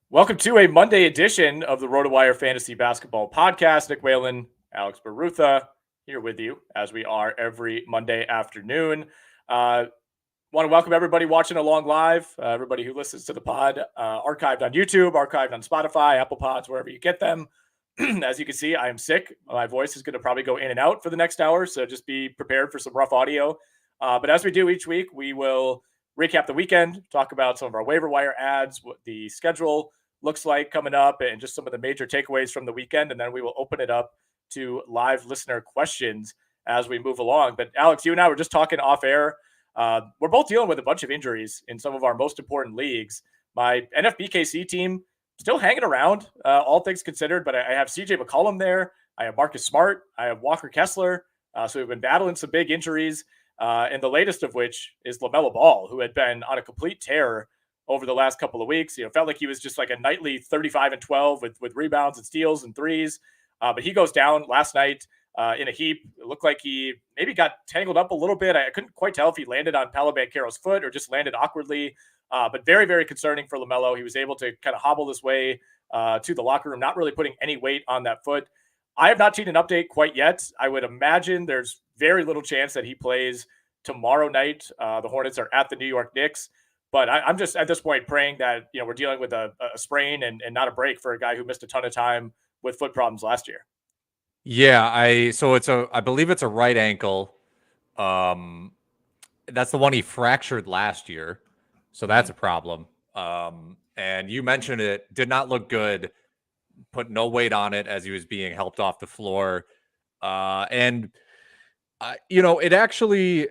Welcome to a Monday edition of the RotoWire Fantasy Basketball Podcast. Nick Whalen, Alex Barutha, here with you as we are every Monday afternoon. Want to welcome everybody watching along live, everybody who listens to the pod, archived on YouTube, archived on Spotify, Apple Pods, wherever you get them. As you can see, I am sick. My voice is going to probably go in and out for the next hour, so just be prepared for some rough audio. But as we do each week, we will recap the weekend, talk about some of our waiver wire ads, what the schedule looks like coming up, and just some of the major takeaways from the weekend. And then we will open it up to live listener questions as we move along. But Alex, you and I were just talking off air. We're both dealing with a bunch of injuries in some of our most important leagues. My NFBKC team still hanging around, all things considered, but I have CJ McCollum there. I have Marcus Smart. I have Walker Kessler. So we've been battling some big injuries. And the latest of which is LaMelo Ball, who had been on a complete tear over the last couple of weeks. Felt like he was just like a nightly 35 and 12 with rebounds and steals and threes. But he goes down last night in a heap. It looked like he maybe got tangled up a little bit. I couldn't quite tell if he landed on Paolo Banchero's foot or just landed awkwardly. But very, very concerning for LaMelo. He was able to kind of hobble his way to the locker room, not really putting any weight on that foot. I have not seen an update quite yet. I would imagine there's very little chance that he plays tomorrow night. The Hornets are at the New York Knicks. But I'm just at this point praying that we're dealing with a sprain and not a break for a guy who missed a ton of time with foot problems last year. Yeah, I believe it's a right ankle. That's the one he fractured last year. So that's a problem. And you mentioned it did not look good. Put no weight on it as he was being helped off the floor. It actually,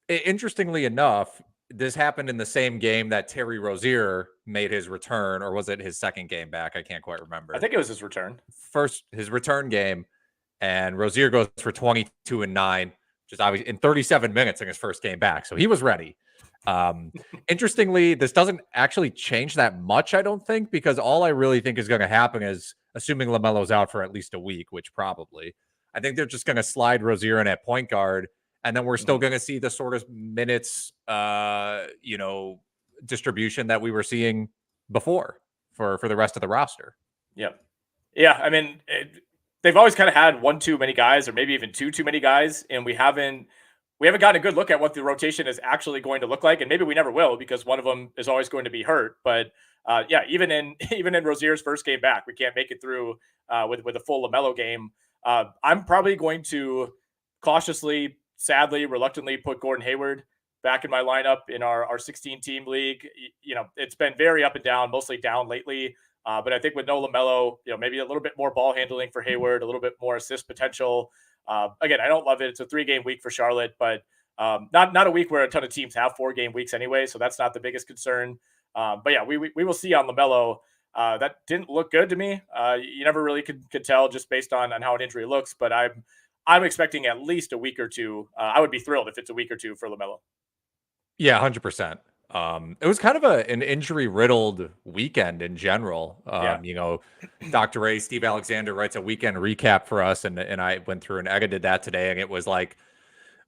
interestingly enough, this happened in the same game that Terry Rozier made his return, or was it his second game back? I can't quite remember. I think it was his return. His return game, and Rozier goes for 22 and 9, just obviously in 37 minutes in his first game back. So he was ready. Interestingly, this doesn't actually change that much, I don't think, because all I really think is going to happen is, assuming LaMelo's out for at least a week, which probably, I think they're just going to slide Rozier in at point guard. And then we're still going to see the sort of minutes, distribution that we were seeing before for the rest of the roster. Yeah. I mean, they've always kind of had one too many guys, or maybe even two too many guys, and we haven't gotten a good look at what the rotation is actually going to look like, and maybe we never will because one of them is always going to be hurt. But even in Rozier's first game back, we can't make it through with a full LaMelo game. I'm probably going to cautiously, sadly, reluctantly put Gordon Hayward back in my lineup in our 16-team league. It's been very up and down, mostly down lately. But I think with no LaMelo, maybe a little bit more ball handling for Hayward, a little bit more assist potential. Again, I don't love it. It's a 3-game week for Charlotte, but not a week where a ton of teams have 4-game weeks anyway. So that's not the biggest concern. But yeah, we will see on LaMelo. That didn't look good to me. You never really could tell just based on how an injury looks, but I'm expecting at least a week or two. I would be thrilled if it's a week or two for LaMelo. Yeah, 100%. It was kind of an injury-riddled weekend in general. Dr. A, Steve Alexander writes a weekend recap for us, and I went through and Ega did that today, and it was like,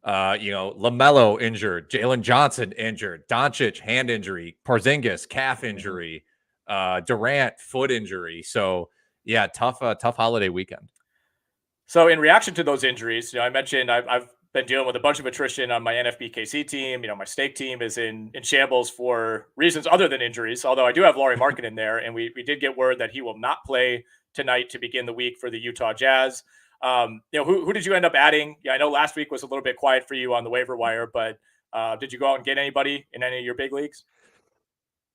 LaMelo injured, Jalen Johnson injured, Doncic hand injury, Porzingis calf injury, Durant foot injury. So yeah, tough holiday weekend. So in reaction to those injuries, I mentioned I've been dealing with a bunch of attrition on my NFBKC team. My stake team is in shambles for reasons other than injuries, although I do have Lauri Markkanen in there, and we did get word that he will not play tonight to begin the week for the Utah Jazz. Who did you end up adding? Yeah, I know last week was a little bit quiet for you on the waiver wire, but did you go out and get anybody in any of your big leagues?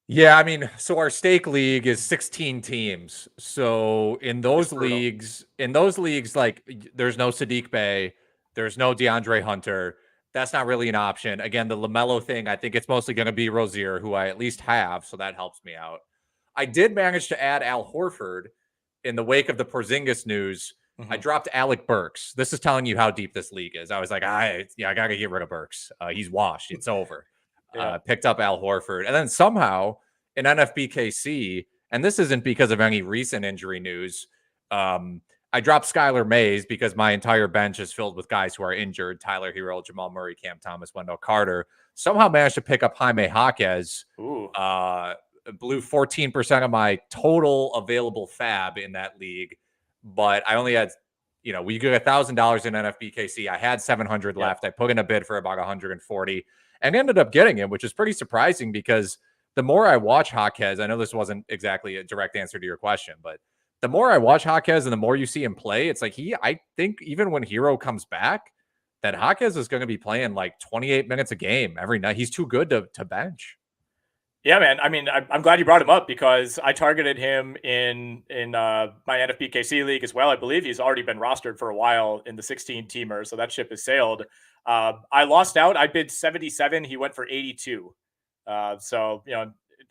Yeah, I mean, so our stake league is 16 teams. So in those leagues, like there's no Sadiq Bey, there's no DeAndre Hunter. That's not really an option. Again, the LaMelo thing, I think it's mostly going to be Rozier, who I at least have, so that helps me out. I did manage to add Al Horford in the wake of the Porzingis news. Mm-hmm. I dropped Alec Burks. This is telling you how deep this league is. I was like, I got to get rid of Burks. He's washed. It's over. Picked up Al Horford. And then somehow in NFBKC, and this isn't because of any recent injury news, I dropped Skylar Mays because my entire bench is filled with guys who are injured. Tyler Hero, Jamal Murray, Cam Thomas, Wendell Carter. Somehow managed to pick up Jaime Jaquez blew 14% of my total available fab in that league, but I only had, we get $1,000 in NFBKC. I had 700 left. I put in a bid for about 140 and ended up getting him, which is pretty surprising because the more I watch Jaquez, I know this wasn't exactly a direct answer to your question, but the more I watch Jaquez and the more you see him play, it's like I think even when Hero comes back, that Jaquez is going to be playing like 28 minutes a game every night. He's too good to bench. Yeah, man. I mean, I'm glad you brought him up because I targeted him in my NFBKC league as well. I believe he's already been rostered for a while in the 16-teamer, so that ship has sailed. I lost out. I bid 77. He went for 82. So,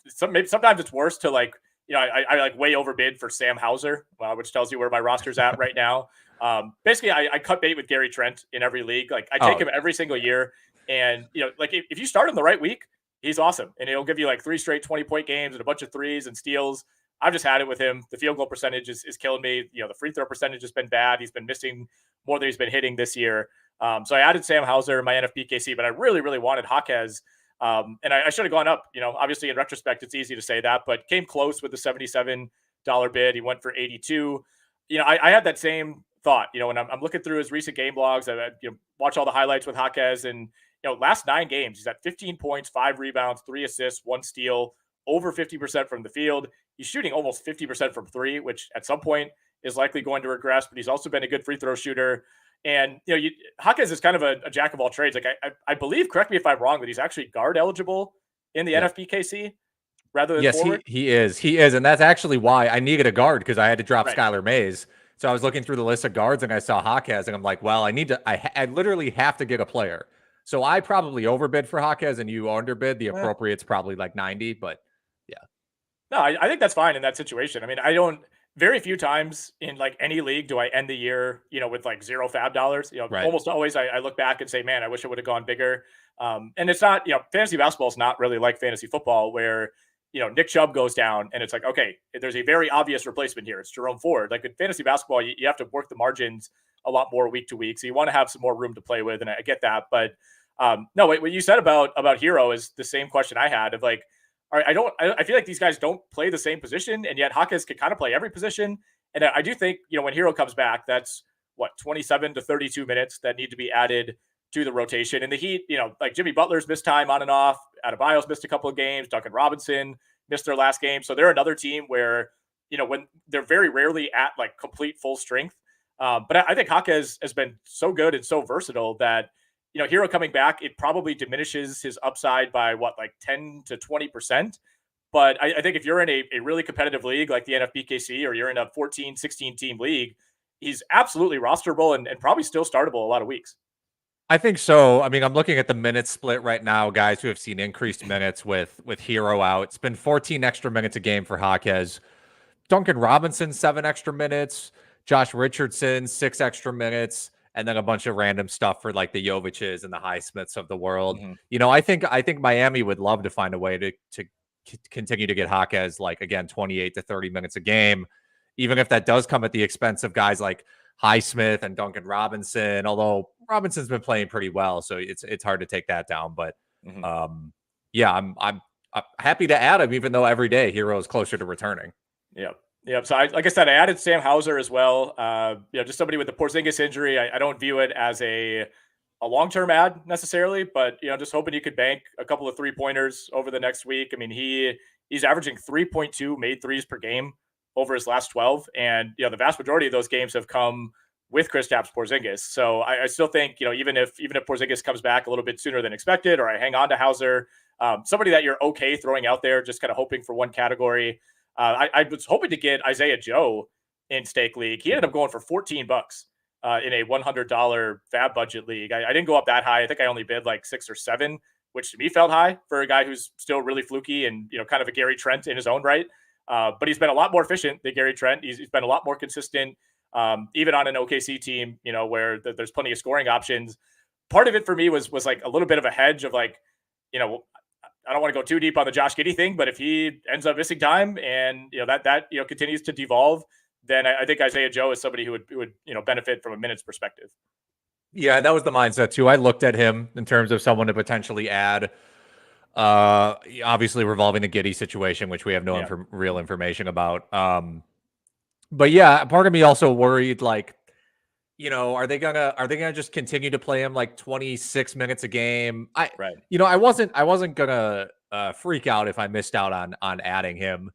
sometimes it's worse to I like way overbid for Sam Hauser, which tells you where my roster's at right now. Basically, I cut bait with Gary Trent in every league. Like I take him every single year. And, if you start him the right week, he's awesome. And he'll give you like 3 straight 20-point games and a bunch of threes and steals. I've just had it with him. The field goal percentage is killing me. The free throw percentage has been bad. He's been missing more than he's been hitting this year. So I added Sam Hauser in my NFBKC, but I really, really wanted Jaquez. And I should have gone up. Obviously in retrospect, it's easy to say that, but came close with the $77 bid. He went for 82. I had that same thought, when I'm looking through his recent game logs, I watch all the highlights with Jaquez, and last 9 games, he's at 15 points, 5 rebounds, 3 assists, 1 steal, over 50% from the field. He's shooting almost 50% from 3, which at some point is likely going to regress, but he's also been a good free throw shooter. And, Jaquez is kind of a jack of all trades. Like I believe, correct me if I'm wrong, but he's actually guard eligible in the NFBKC rather than forward. He is. And that's actually why I needed a guard, because I had to drop Skylar Mays. So I was looking through the list of guards and I saw Jaquez and I'm like, well, I literally have to get a player. So I probably overbid for Jaquez and you underbid. The appropriate's probably like 90, but yeah. No, I think that's fine in that situation. I mean, very few times in like any league do I end the year, with like $0 fab dollars. Almost always I look back and say, man, I wish I would have gone bigger. And it's not, fantasy basketball is not really like fantasy football where, Nick Chubb goes down and it's like, okay, there's a very obvious replacement here. It's Jerome Ford. Like in fantasy basketball, you have to work the margins a lot more week to week. So you want to have some more room to play with. And I get that. But no, what you said about Hero is the same question I had of like, all right, I feel like these guys don't play the same position, and yet Jaquez can kind of play every position. And I do think, when Hero comes back, that's 27 to 32 minutes that need to be added to the rotation. And the Heat, like Jimmy Butler's missed time on and off. Adebayo's missed a couple of games. Duncan Robinson missed their last game. So they're another team where, when they're very rarely at like complete full strength. But I think Jaquez has been so good and so versatile that, Hero coming back, it probably diminishes his upside by 10 to 20%. But I think if you're in a really competitive league like the NFBKC, or you're in a 14, 16 team league, he's absolutely rosterable and probably still startable a lot of weeks. I think so. I mean, I'm looking at the minute split right now, guys who have seen increased minutes with Hero out. It's been 14 extra minutes a game for Jaquez. Duncan Robinson, 7 extra minutes. Josh Richardson, 6 extra minutes. And then a bunch of random stuff for like the Jovic's and the Highsmiths of the world. Mm-hmm. I think Miami would love to find a way to continue to get Jaquez, like, again, 28 to 30 minutes a game, even if that does come at the expense of guys like Highsmith and Duncan Robinson, although Robinson's been playing pretty well. So it's hard to take that down. But I'm happy to add him, even though every day Hero is closer to returning. Yeah. Yeah, so like I said, I added Sam Hauser as well. Just somebody with the Porzingis injury. I don't view it as a long-term ad necessarily, but just hoping you could bank a couple of 3-pointers over the next week. I mean, he's averaging 3.2 made threes per game over his last 12, and the vast majority of those games have come with Kristaps Porzingis. So I still think even if Porzingis comes back a little bit sooner than expected, or I hang on to Hauser, somebody that you're okay throwing out there, just kind of hoping for one category. I was hoping to get Isaiah Joe in Stake League. He ended up going for $14 in a $100 fab budget league. I didn't go up that high. I think I only bid like 6 or 7, which to me felt high for a guy who's still really fluky and kind of a Gary Trent in his own right. But he's been a lot more efficient than Gary Trent. He's been a lot more consistent, even on an OKC team, where there's plenty of scoring options. Part of it for me was like a little bit of a hedge of like, I don't want to go too deep on the Josh Giddey thing, but if he ends up missing time and that continues to devolve, then I think Isaiah Joe is somebody who would benefit from a minutes perspective. Yeah, that was the mindset too. I looked at him in terms of someone to potentially add. Obviously revolving the Giddey situation, which we have no real information about. But yeah, part of me also worried, like, are they gonna just continue to play him like 26 minutes a game? I wasn't gonna freak out if I missed out on adding him,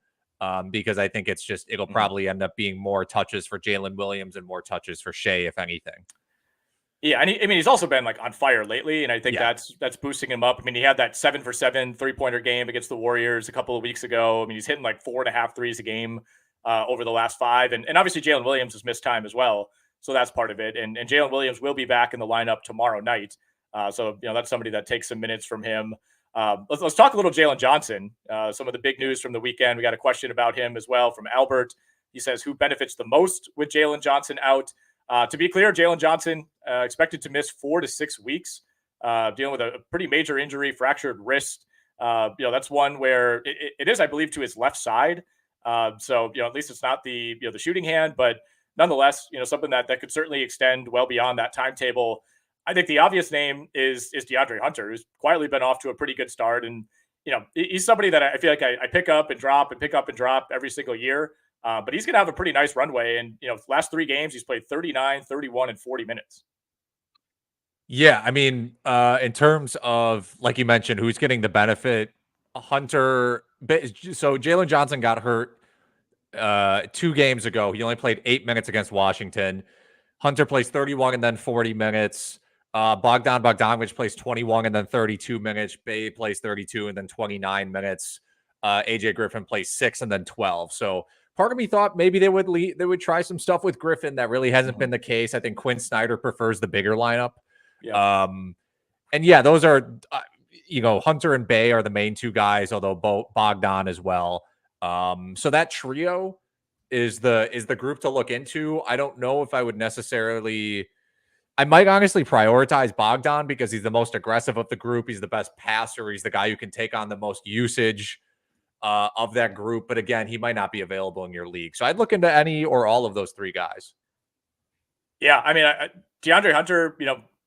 because I think it'll probably end up being more touches for Jalen Williams and more touches for Shea, if anything. Yeah, and he's also been like on fire lately, and I think that's boosting him up. I mean, he had that 7-for-7 3-pointer game against the Warriors a couple of weeks ago. I mean, he's hitting like 4.5 threes a game over the last 5, and obviously Jalen Williams has missed time as well, so that's part of it. And Jalen Williams will be back in the lineup tomorrow night, so that's somebody that takes some minutes from him. Let's talk a little Jalen Johnson. Some of the big news from the weekend. We got a question about him as well from Albert. He says, who benefits the most with Jalen Johnson out? To be clear, Jalen Johnson expected to miss 4 to 6 weeks, dealing with a pretty major injury, fractured wrist. That's one where it is, I believe, to his left side. So at least it's not the the shooting hand, but nonetheless, something that could certainly extend well beyond that timetable. I think the obvious name is DeAndre Hunter, who's quietly been off to a pretty good start, and he's somebody that I feel like I pick up and drop every single year. But he's going to have a pretty nice runway. And, last 3 games, he's played 39, 31, and 40 minutes. Yeah. I mean, in terms of, like you mentioned, who's getting the benefit, Hunter. So Jalen Johnson got hurt 2 games ago. He only played 8 minutes against Washington. Hunter plays 31 and then 40 minutes. Bogdan Bogdanovic plays 21 and then 32 minutes. Bay plays 32 and then 29 minutes. AJ Griffin plays 6 and then 12. So part of me thought maybe they would try some stuff with Griffin. That really hasn't been the case. I think Quinn Snyder prefers the bigger lineup. Yeah. And yeah, those are, Hunter and Bay are the main 2 guys, although Bogdan as well. So that trio is the group to look into. I don't know if I would necessarily, I might honestly prioritize Bogdan because he's the most aggressive of the group. He's the best passer. He's the guy who can take on the most usage of that group. But again, he might not be available in your league. So I'd look into any or all of those 3 guys. Yeah. I mean, DeAndre Hunter,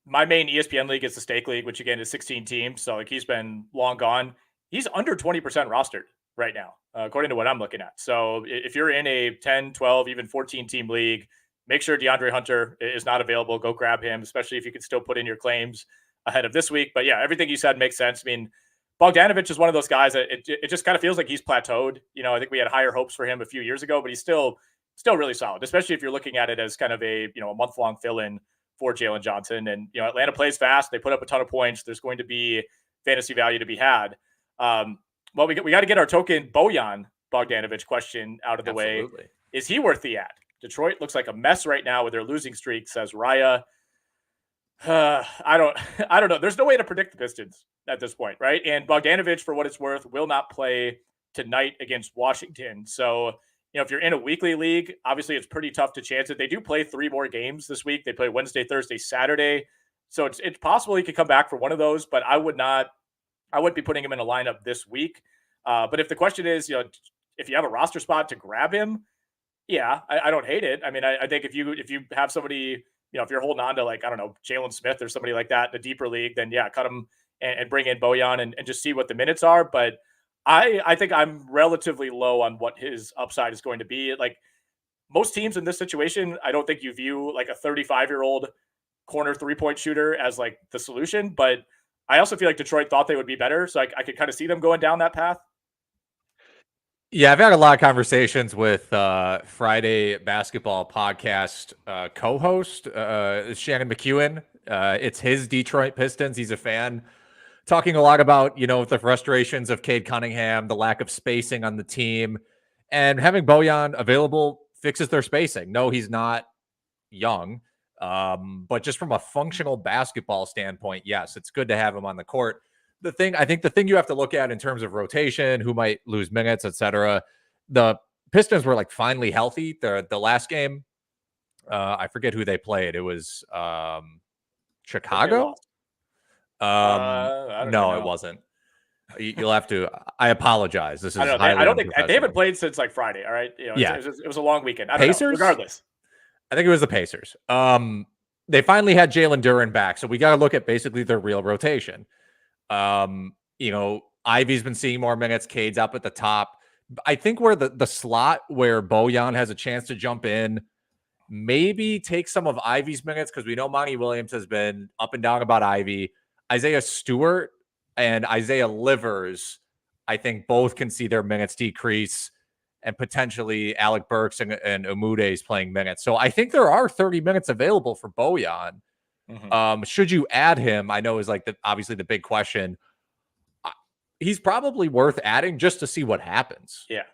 my main ESPN league is the Stake League, which again is 16 teams. So like he's been long gone. He's under 20% rostered right now, according to what I'm looking at. So if you're in a 10, 12, even 14 team league, make sure DeAndre Hunter is not available. Go grab him, especially if you can still put in your claims ahead of this week. But yeah, everything you said makes sense. I mean, Bogdanovic is one of those guys that it just kind of feels like he's plateaued. I think we had higher hopes for him a few years ago, but he's still really solid, especially if you're looking at it as kind of a month-long fill-in for Jalen Johnson. And Atlanta plays fast. They put up a ton of points. There's going to be fantasy value to be had. Well, we got to get our token Bojan Bogdanovic question out of the way. Is he worth the ad? Detroit looks like a mess right now with their losing streak, says Raya. I don't know. There's no way to predict the Pistons at this point, right? And Bogdanovic, for what it's worth, will not play tonight against Washington. So, if you're in a weekly league, obviously it's pretty tough to chance it. They do play 3 more games this week. They play Wednesday, Thursday, Saturday. So it's possible he could come back for one of those, but I wouldn't be putting him in a lineup this week. But if the question is, if you have a roster spot to grab him, yeah, I don't hate it. I mean, I think if you have somebody, if you're holding on to like, I don't know, Jalen Smith or somebody like that in a deeper league, then yeah, cut him and bring in Bojan and just see what the minutes are. But I think I'm relatively low on what his upside is going to be. Like most teams in this situation, I don't think you view like a 35-year-old corner 3-point shooter as like the solution. But I also feel like Detroit thought they would be better. So I could kind of see them going down that path. Yeah, I've had a lot of conversations with Friday Basketball Podcast co-host Shannon McEwen. It's his Detroit Pistons. He's a fan. Talking a lot about, the frustrations of Cade Cunningham, the lack of spacing on the team, and having Bojan available fixes their spacing. No, he's not young, but just from a functional basketball standpoint, yes, it's good to have him on the court. I think the thing you have to look at in terms of rotation, who might lose minutes, etc. The Pistons were like finally healthy. The last game, I forget who they played. It was Chicago. No, it wasn't. You'll have to. I apologize. This is. I don't think they haven't played since like Friday. All right. It was a long weekend. Pacers. Regardless, I think it was the Pacers. They finally had Jalen Duren back, so we got to look at basically their real rotation. Ivy's been seeing more minutes. Cade's up at the top. I think where the slot where Bojan has a chance to jump in, maybe take some of Ivy's minutes, because we know Monty Williams has been up and down about Ivy. Isaiah Stewart and Isaiah Livers, I think both can see their minutes decrease, and potentially Alec Burks and Umude's playing minutes. So I think there are 30 minutes available for Bojan. Should you add him? I know is like obviously the big question. He's probably worth adding just to see what happens. Yeah.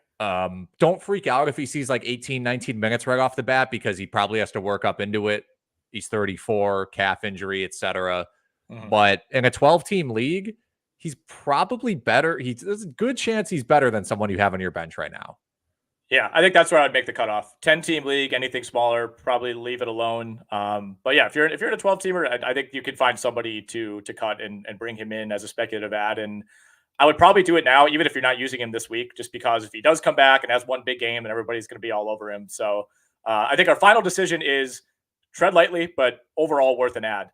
Don't freak out if he sees like 18, 19 minutes right off the bat, because he probably has to work up into it. He's 34, calf injury, etc. But in a 12-team league, he's probably better. There's a good chance he's better than someone you have on your bench right now. Yeah, I think that's where I'd make the cutoff. 10-team league, anything smaller, probably leave it alone. But yeah, if you're in a 12-teamer, I think you can find somebody to cut and bring him in as a speculative add. And I would probably do it now, even if you're not using him this week, just because if he does come back and has one big game, and everybody's going to be all over him. So I think our final decision is tread lightly, but overall worth an add.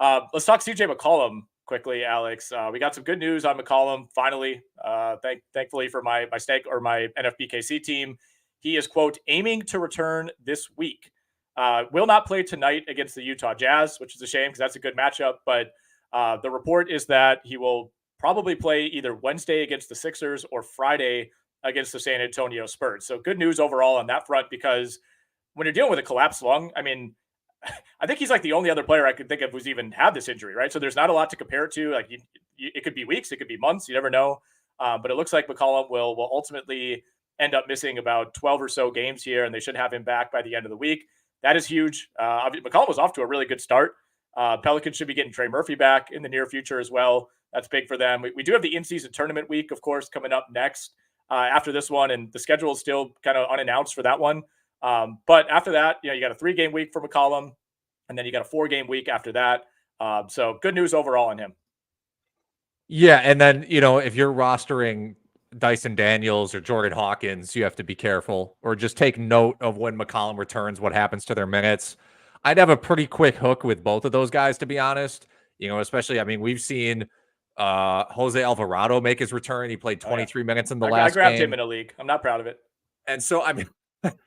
Let's talk CJ McCollum quickly, Alex. We got some good news on McCollum finally. Thankfully for my stake or my NFBKC team, he is, quote, aiming to return this week. Will not play tonight against the Utah Jazz, which is a shame because that's a good matchup. But the report is that he will probably play either Wednesday against the Sixers or Friday against the San Antonio Spurs. So good news overall on that front, because when you're dealing with a collapsed lung, I mean, I think he's like the only other player I could think of who's even had this injury, right? So there's not a lot to compare it to. Like it could be weeks, it could be months, you never know. But it looks like McCollum will ultimately end up missing about 12 or so games here, and they should have him back by the end of the week. That is huge. McCollum was off to a really good start. Pelicans should be getting Trey Murphy back in the near future as well. That's big for them. We do have the in-season tournament week, of course, coming up next after this one, and the schedule is still kind of unannounced for that one. But after that, you got a 3-game week for McCollum, and then you got a 4-game week after that. So good news overall on him. Yeah, and then, if you're rostering Dyson Daniels or Jordan Hawkins, you have to be careful, or just take note of when McCollum returns, what happens to their minutes. I'd have a pretty quick hook with both of those guys, to be honest. Especially, we've seen Jose Alvarado make his return. He played 23 minutes in the last game. I grabbed him in a league. I'm not proud of it. And so,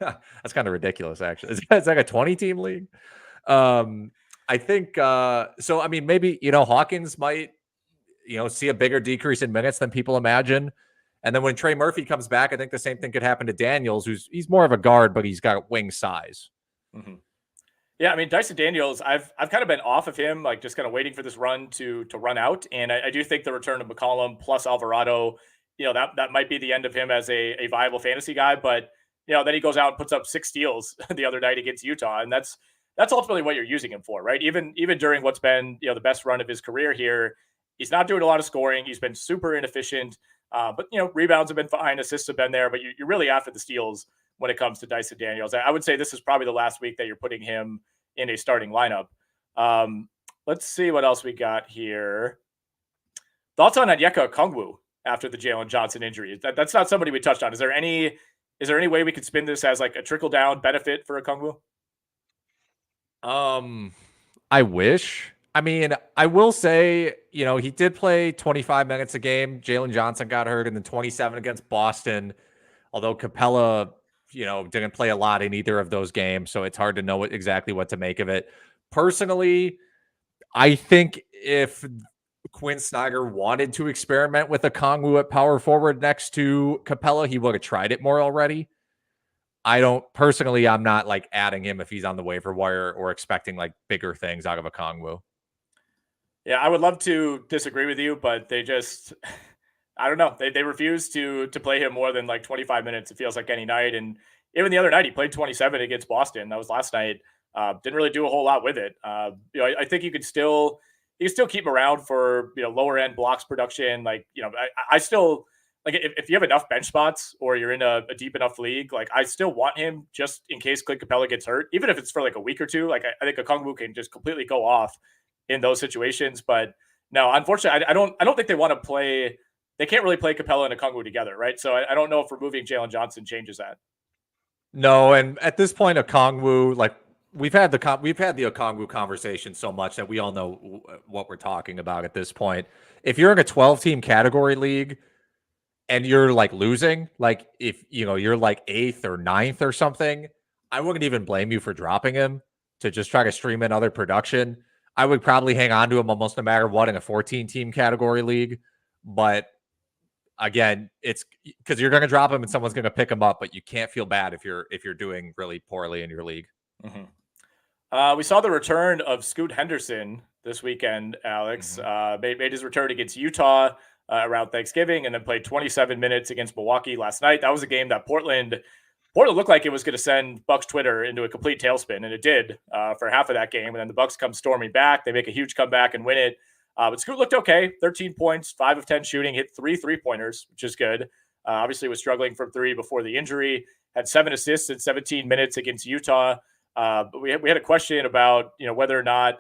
that's kind of ridiculous, actually. It's like a 20-team league. I think, maybe, Hawkins might, see a bigger decrease in minutes than people imagine. And then when Trey Murphy comes back, I think the same thing could happen to Daniels, he's more of a guard, but he's got wing size. Mm-hmm. Yeah, Dyson Daniels, I've kind of been off of him, like just kind of waiting for this run to run out. And I do think the return of McCollum plus Alvarado, that might be the end of him as a viable fantasy guy. But, then he goes out and puts up 6 steals the other night against Utah. And that's ultimately what you're using him for, right? Even during what's been, the best run of his career here, he's not doing a lot of scoring. He's been super inefficient. But, rebounds have been fine. Assists have been there. But you're really after the steals when it comes to Dyson Daniels. I would say this is probably the last week that you're putting him in a starting lineup. Let's see what else we got here. Thoughts on Onyeka Okongwu after the Jalen Johnson injury? That's not somebody we touched on. Is there any way we could spin this as like a trickle down benefit for Okongwu? I wish. I will say, he did play 25 minutes a game. Jalen Johnson got hurt, and then 27 against Boston. Although Capela, didn't play a lot in either of those games, so it's hard to know exactly what to make of it. Personally, I think if Quinn Snyder wanted to experiment with Okongwu at power forward next to Capela, he would have tried it more already. I'm not like adding him if he's on the waiver wire or expecting like bigger things out of Okongwu. Yeah, I would love to disagree with you, but they just, I don't know. They refuse to play him more than like 25 minutes. It feels like any night. And even the other night, he played 27 against Boston. That was last night. Didn't really do a whole lot with it. I think you can still keep him around for, lower end blocks production. Like, I still like if you have enough bench spots or you're in a deep enough league, like I still want him just in case Clint Capela gets hurt, even if it's for like a week or two. Like I think Okongwu can just completely go off in those situations. But no, unfortunately, I don't think they want to play. They can't really play Capela and Okongwu together, right? So I don't know if removing Jalen Johnson changes that. No, and at this point, Okongwu, like we've had the Okongwu conversation so much that we all know what we're talking about at this point. If you're in a 12-team category league and you're like losing, like if you're like 8th or 9th or something, I wouldn't even blame you for dropping him to just try to stream in other production. I would probably hang on to him almost no matter what in a 14-team category league. But again, it's because you're going to drop him and someone's going to pick him up, but you can't feel bad if you're doing really poorly in your league. We saw the return of Scoot Henderson this weekend, Alex. Made his return against Utah around Thanksgiving and then played 27 minutes against Milwaukee last night. That was a game that Portland looked like it was going to send Bucks Twitter into a complete tailspin, and it did for half of that game. And then the Bucks come storming back. They make a huge comeback and win it. But Scoot looked okay. 13 points, 5 of 10 shooting, hit 3 3-pointers, which is good. Obviously was struggling from 3 before the injury. Had 7 assists in 17 minutes against Utah. But we had a question about whether or not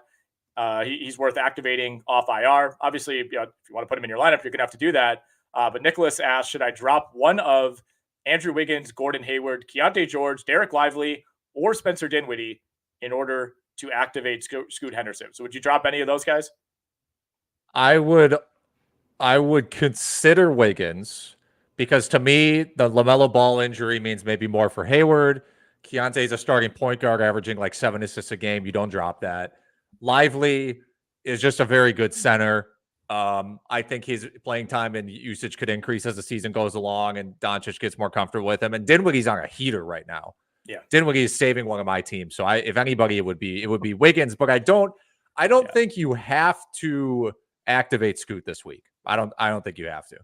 he's worth activating off IR. Obviously, if you want to put him in your lineup, you're going to have to do that. But Nicholas asked, should I drop one of Andrew Wiggins, Gordon Hayward, Keontae George, Derek Lively, or Spencer Dinwiddie in order to activate Scoot Henderson? So would you drop any of those guys? I would consider Wiggins because to me, the LaMelo Ball injury means maybe more for Hayward. Keontae's a starting point guard averaging like 7 assists a game. You don't drop that. Lively is just a very good center. I think his playing time and usage could increase as the season goes along and Doncic gets more comfortable with him. And Dinwiddie's on a heater right now. Yeah. Dinwiddie is saving one of my teams. So if anybody, it would be Wiggins, but I don't think you have to activate Scoot this week. I don't think you have to.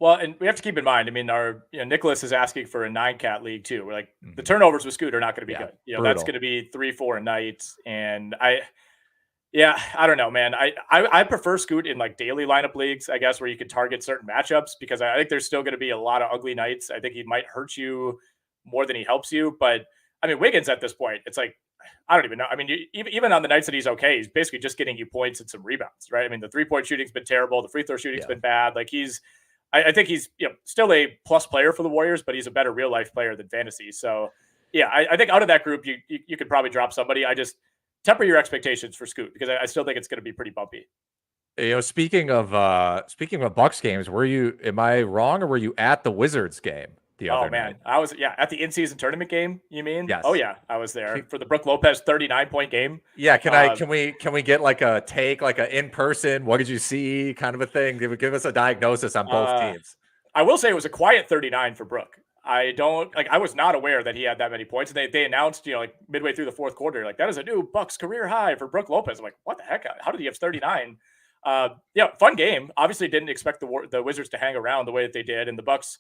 Well, and we have to keep in mind, I mean, our Nicholas is asking for a 9-cat league too. We're like, the turnovers with Scoot are not going to be good. That's going to be 3-4 a night. And I don't know, man. I prefer Scoot in like daily lineup leagues, I guess, where you can target certain matchups because I think there's still going to be a lot of ugly nights. I think he might hurt you more than he helps you. But I mean, Wiggins at this point, it's like, I don't even know. I mean, even on the nights that he's okay, he's basically just getting you points and some rebounds, right? I mean, the 3-point shooting's been terrible. The free throw shooting's been bad. Like I think he's still a plus player for the Warriors, but he's a better real life player than fantasy. So yeah, I think out of that group, you could probably drop somebody. I just temper your expectations for Scoot because I still think it's going to be pretty bumpy. Speaking of Bucks games, am I wrong or were you at the Wizards game the other night? I was at the in-season tournament game, you mean? Yes. Oh yeah, I was there for the Brook Lopez 39-point game. Yeah, can we get like a take, like a in-person, what did you see kind of a thing? Give us a diagnosis on both teams. I will say it was a quiet 39 for Brook. I was not aware that he had that many points. And they announced, like midway through the fourth quarter, like that is a new Bucks career high for Brook Lopez. I'm like, what the heck? How did he have 39? Fun game. Obviously didn't expect the Wizards to hang around the way that they did. And the Bucks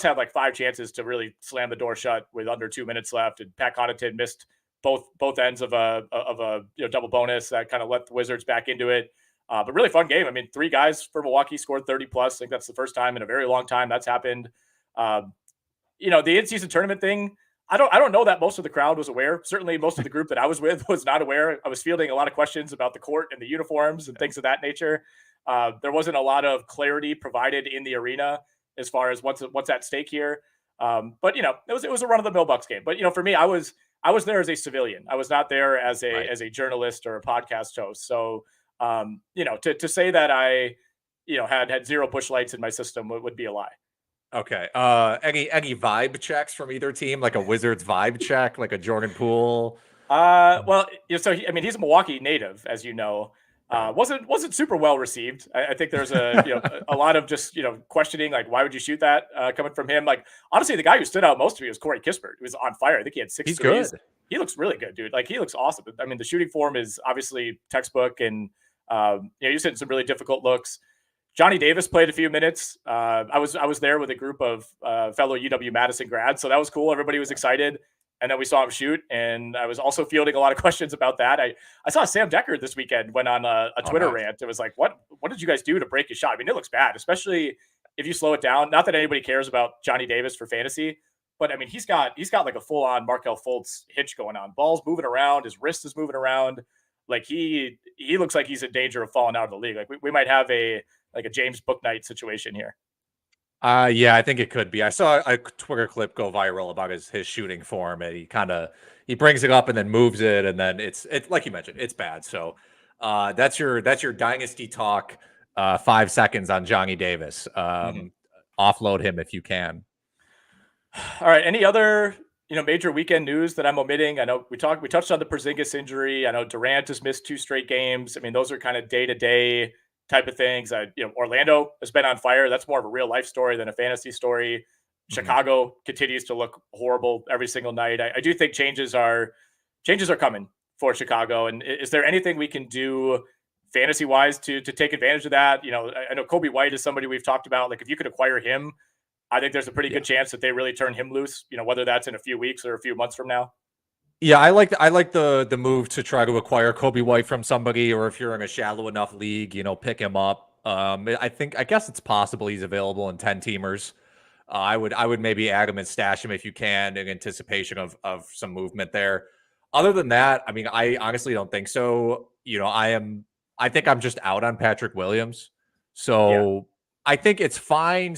had like 5 chances to really slam the door shut with under 2 minutes left. And Pat Connaughton missed both ends of a double bonus that kind of let the Wizards back into it. But really fun game. I mean, 3 guys for Milwaukee scored 30 plus. I think that's the first time in a very long time that's happened. The in-season tournament thing, I don't know that most of the crowd was aware. Certainly most of the group that I was with was not aware. I was fielding a lot of questions about the court and the uniforms and things of that nature. There wasn't a lot of clarity provided in the arena as far as what's at stake here. But it was a run-of-the-mill Bucks game. But for me, I was there as a civilian. I was not there as a journalist or a podcast host. So to say that I had 0 push lights in my system would be a lie. Okay. Any vibe checks from either team, like a Wizards vibe check, like a Jordan Poole? Well, he's a Milwaukee native, as you know. Wasn't super well received. I think there's a lot of just questioning, like why would you shoot that coming from him? Like honestly, the guy who stood out most to me was Corey Kispert. He was on fire. I think he had 6 threes. Good. He looks really good, dude. Like he looks awesome. I mean, the shooting form is obviously textbook, and he's hitting some really difficult looks. Johnny Davis played a few minutes. I was there with a group of fellow UW-Madison grads, so that was cool. Everybody was excited. And then we saw him shoot, and I was also fielding a lot of questions about that. I saw Sam Decker this weekend went on a Twitter rant. It was like, what did you guys do to break his shot? I mean, it looks bad, especially if you slow it down. Not that anybody cares about Johnny Davis for fantasy, but I mean, he's got like a full-on Markelle Fultz hitch going on. Ball's moving around, his wrist is moving around. Like he looks like he's in danger of falling out of the league. Like we might have a James Bouknight situation here. Yeah, I think it could be. I saw a Twitter clip go viral about his shooting form, and he brings it up and then moves it, and then it's like you mentioned, it's bad. So, that's your dynasty talk. 5 seconds on Johnny Davis. Mhm. Offload him if you can. All right. Any other major weekend news that I'm omitting? I know we touched on the Porzingis injury. I know Durant has missed 2 straight games. I mean, those are kind of day to day type of things. Orlando has been on fire. That's more of a real life story than a fantasy story. Mhm. Chicago continues to look horrible every single night. I do think changes are coming for Chicago. And is there anything we can do fantasy wise to take advantage of that? I know Kobe White is somebody we've talked about. Like if you could acquire him, I think there's a pretty Yeah. good chance that they really turn him loose, whether that's in a few weeks or a few months from now. Yeah, I like the move to try to acquire Kobe White from somebody, or if you're in a shallow enough league, pick him up. I guess it's possible he's available in 10-teamers. I would maybe add him and stash him if you can in anticipation of some movement there. Other than that, I mean, I honestly don't think so. I think I'm just out on Patrick Williams. Yeah. So I think it's fine.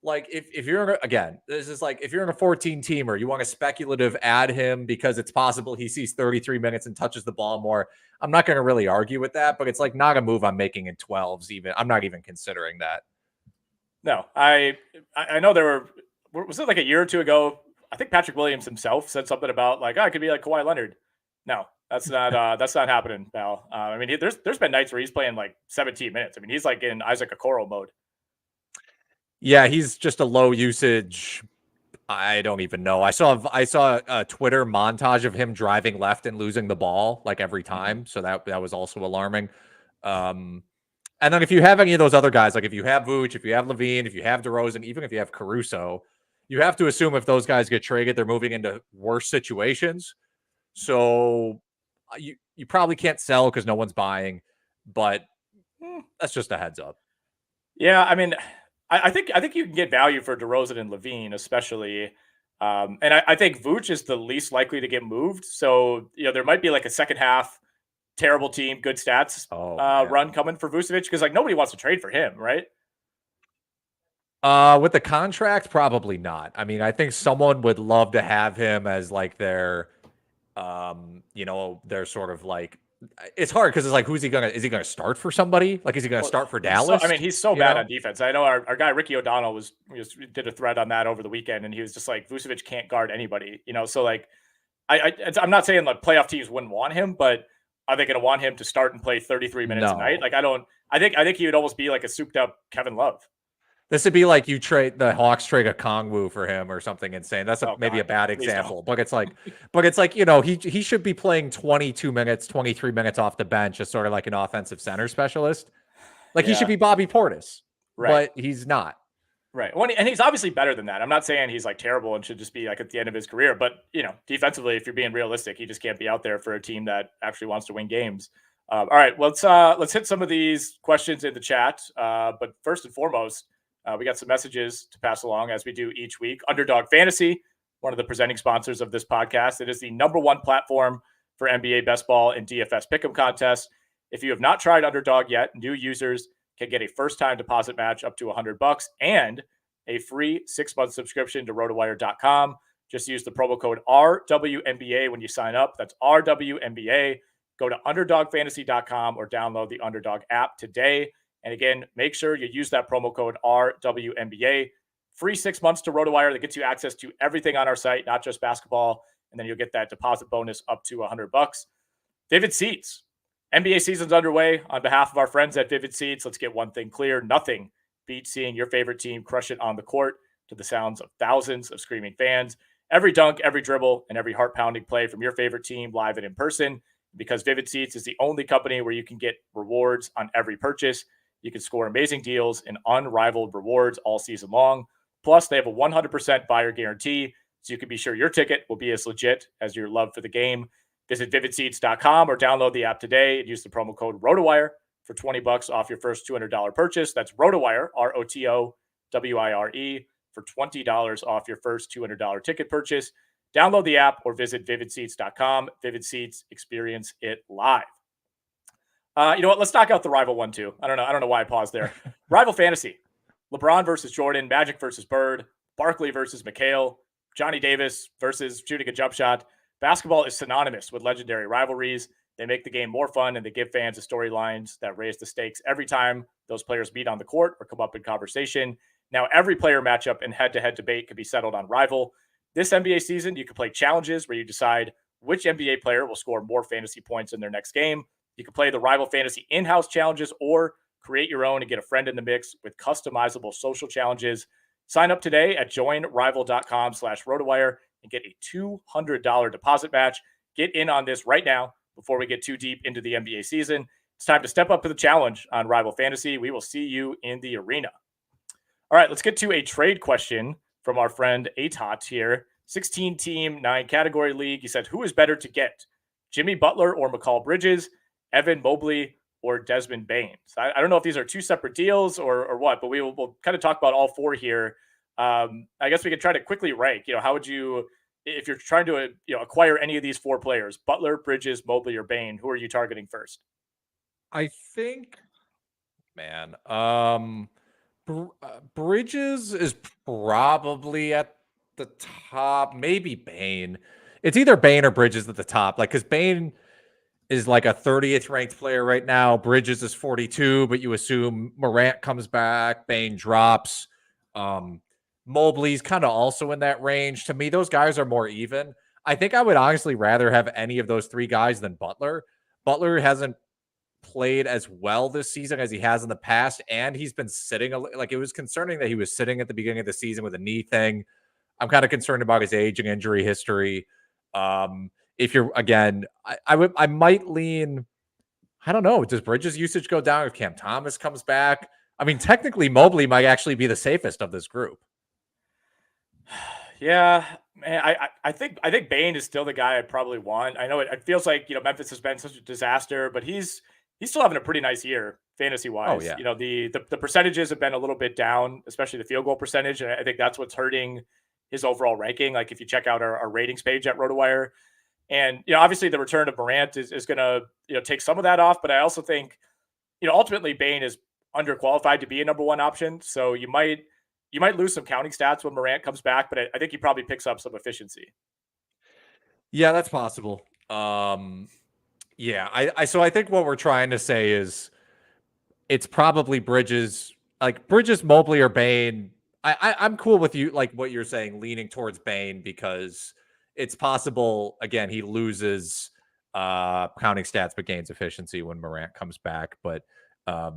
Like if you're again, this is like if you're in a 14 teamer, you want to speculative add him because it's possible he sees 33 minutes and touches the ball more. I'm not going to really argue with that, but it's like not a move I'm making in 12s even. I'm not even considering that. No, I know was it like a year or two ago? I think Patrick Williams himself said something about like, I could be like Kawhi Leonard. No, that's not happening, pal. I mean, there's been nights where he's playing like 17 minutes. I mean, he's like in Isaac Okoro mode. Yeah, he's just a low usage. I don't even know. I saw a Twitter montage of him driving left and losing the ball like every Mhm. time. So that was also alarming. Um, and then if you have any of those other guys, like if you have Vooch, if you have Levine, if you have DeRozan, even if you have Caruso, you have to assume if those guys get traded, they're moving into worse situations. So you probably can't sell because no one's buying, but that's just a heads up. Yeah, I mean, I think you can get value for DeRozan and Levine, especially. And I think Vooch is the least likely to get moved. So, there might be like a second half terrible team, good stats Oh man. run coming for Vucevic because like nobody wants to trade for him, right? With the contract, probably not. I mean, I think someone would love to have him as like their sort of like. It's hard because it's like, is he gonna start for somebody? Like, is he gonna Well, start for Dallas? he's so You bad know? on defense. I know our guy Ricky O'Donnell did a thread on that over the weekend, and he was just like Vucevic can't guard anybody, So like, I'm not saying like playoff teams wouldn't want him, but are they going to want him to start and play 33 minutes a night? No. Like, I don't. I think he would almost be like a souped up Kevin Love. This would be like you trade the Hawks trade a Kongwu for him or something insane. That's Oh maybe God, a bad please don't. example, but it's like he should be playing 22 minutes, 23 minutes off the bench as sort of like an offensive center specialist. Like he should Yeah, be Bobby Portis, right, but he's not. right. And he's obviously better than that. I'm not saying he's like terrible and should just be like at the end of his career, but defensively, if you're being realistic, he just can't be out there for a team that actually wants to win games. All right, let's hit some of these questions in the chat. But first and foremost, we got some messages to pass along as we do each week. Underdog Fantasy, one of the presenting sponsors of this podcast. It is the number one platform for NBA best ball and DFS pick'em contests. If you have not tried Underdog yet, new users can get a first-time deposit match up to $100 and a free 6-month subscription to rotowire.com. Just use the promo code RWNBA when you sign up. That's RWNBA. Go to underdogfantasy.com or download the Underdog app today. And again, make sure you use that promo code RWNBA. Free 6 months to RotoWire that gets you access to everything on our site, not just basketball. And then you'll get that deposit bonus up to $100. Vivid Seats. NBA season's underway. On behalf of our friends at Vivid Seats, let's get one thing clear. Nothing beats seeing your favorite team crush it on the court to the sounds of thousands of screaming fans. Every dunk, every dribble, and every heart-pounding play from your favorite team live and in person. Because Vivid Seats is the only company where you can get rewards on every purchase. You can score amazing deals and unrivaled rewards all season long. Plus, they have a 100% buyer guarantee, so you can be sure your ticket will be as legit as your love for the game. Visit vividseats.com or download the app today and use the promo code ROTOWIRE for $20 off your first $200 purchase. That's ROTOWIRE, ROTOWIRE, for $20 off your first $200 ticket purchase. Download the app or visit vividseats.com. Vivid Seats, experience it live. You know what? Let's knock out the rival one too. I don't know why I paused there. Rival Fantasy. LeBron versus Jordan, Magic versus Bird, Barkley versus McHale, Johnny Davis versus shooting a jump shot. Basketball is synonymous with legendary rivalries. They make the game more fun and they give fans the storylines that raise the stakes every time those players meet on the court or come up in conversation. Now, every player matchup and head-to-head debate can be settled on Rival. This NBA season, you can play challenges where you decide which NBA player will score more fantasy points in their next game. You can play the Rival Fantasy in-house challenges or create your own and get a friend in the mix with customizable social challenges. Sign up today at joinrival.com/rotowire and get a $200 deposit match. Get in on this right now before we get too deep into the NBA season. It's time to step up to the challenge on Rival Fantasy. We will see you in the arena. All right, let's get to a trade question from our friend Atot here. 16-team, 9-category league. He said, who is better to get, Jimmy Butler or McCall Bridges, Evan Mobley or Desmond Bane? So I don't know if these are two separate deals or what, but we'll kind of talk about all four here. I guess we could try to quickly rank. How would you, if you're trying to acquire any of these four players, Butler, Bridges, Mobley, or Bane, who are you targeting first? I think, Bridges is probably at the top. Maybe Bane. It's either Bane or Bridges at the top. Because Bane is like a 30th ranked player right now. Bridges is 42, but you assume Morant comes back, Bane drops. Mobley's kind of also in that range. To me, those guys are more even. I think I would honestly rather have any of those three guys than Butler. Butler hasn't played as well this season as he has in the past, and he's been sitting. It was concerning that he was sitting at the beginning of the season with a knee thing. I'm kind of concerned about his age and injury history. If you're, again, I might lean, I don't know, does Bridges' usage go down if Cam Thomas comes back? I mean, technically Mobley might actually be the safest of this group. Yeah, man, I think Bane is still the guy I probably want. I know it feels like Memphis has been such a disaster, but he's still having a pretty nice year fantasy wise. Oh, yeah. The percentages have been a little bit down, especially the field goal percentage, and I think that's what's hurting his overall ranking. Like if you check out our ratings page at RotoWire, and obviously the return of Morant is going to take some of that off, but I also think ultimately Bane is underqualified to be a number one option, so you might lose some counting stats when Morant comes back, but I think he probably picks up some efficiency. Yeah, that's possible. Yeah, so I think what we're trying to say is it's probably Bridges, Mobley, or Bane. I'm cool with you, like what you're saying, leaning towards Bane because it's possible, again, he loses counting stats but gains efficiency when Morant comes back. But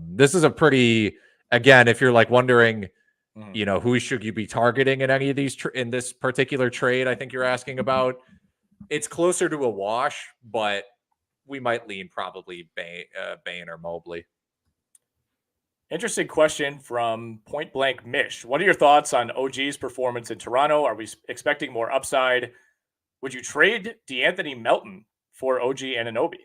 this is a pretty, again, if you're wondering, who should you be targeting in any of these in this particular trade, I think you're asking about, it's closer to a wash, but we might lean probably Bane or Mobley. Interesting question from Point Blank Mish. What are your thoughts on OG's performance in Toronto? Are we expecting more upside? Would you trade DeAnthony Melton for OG Anunoby?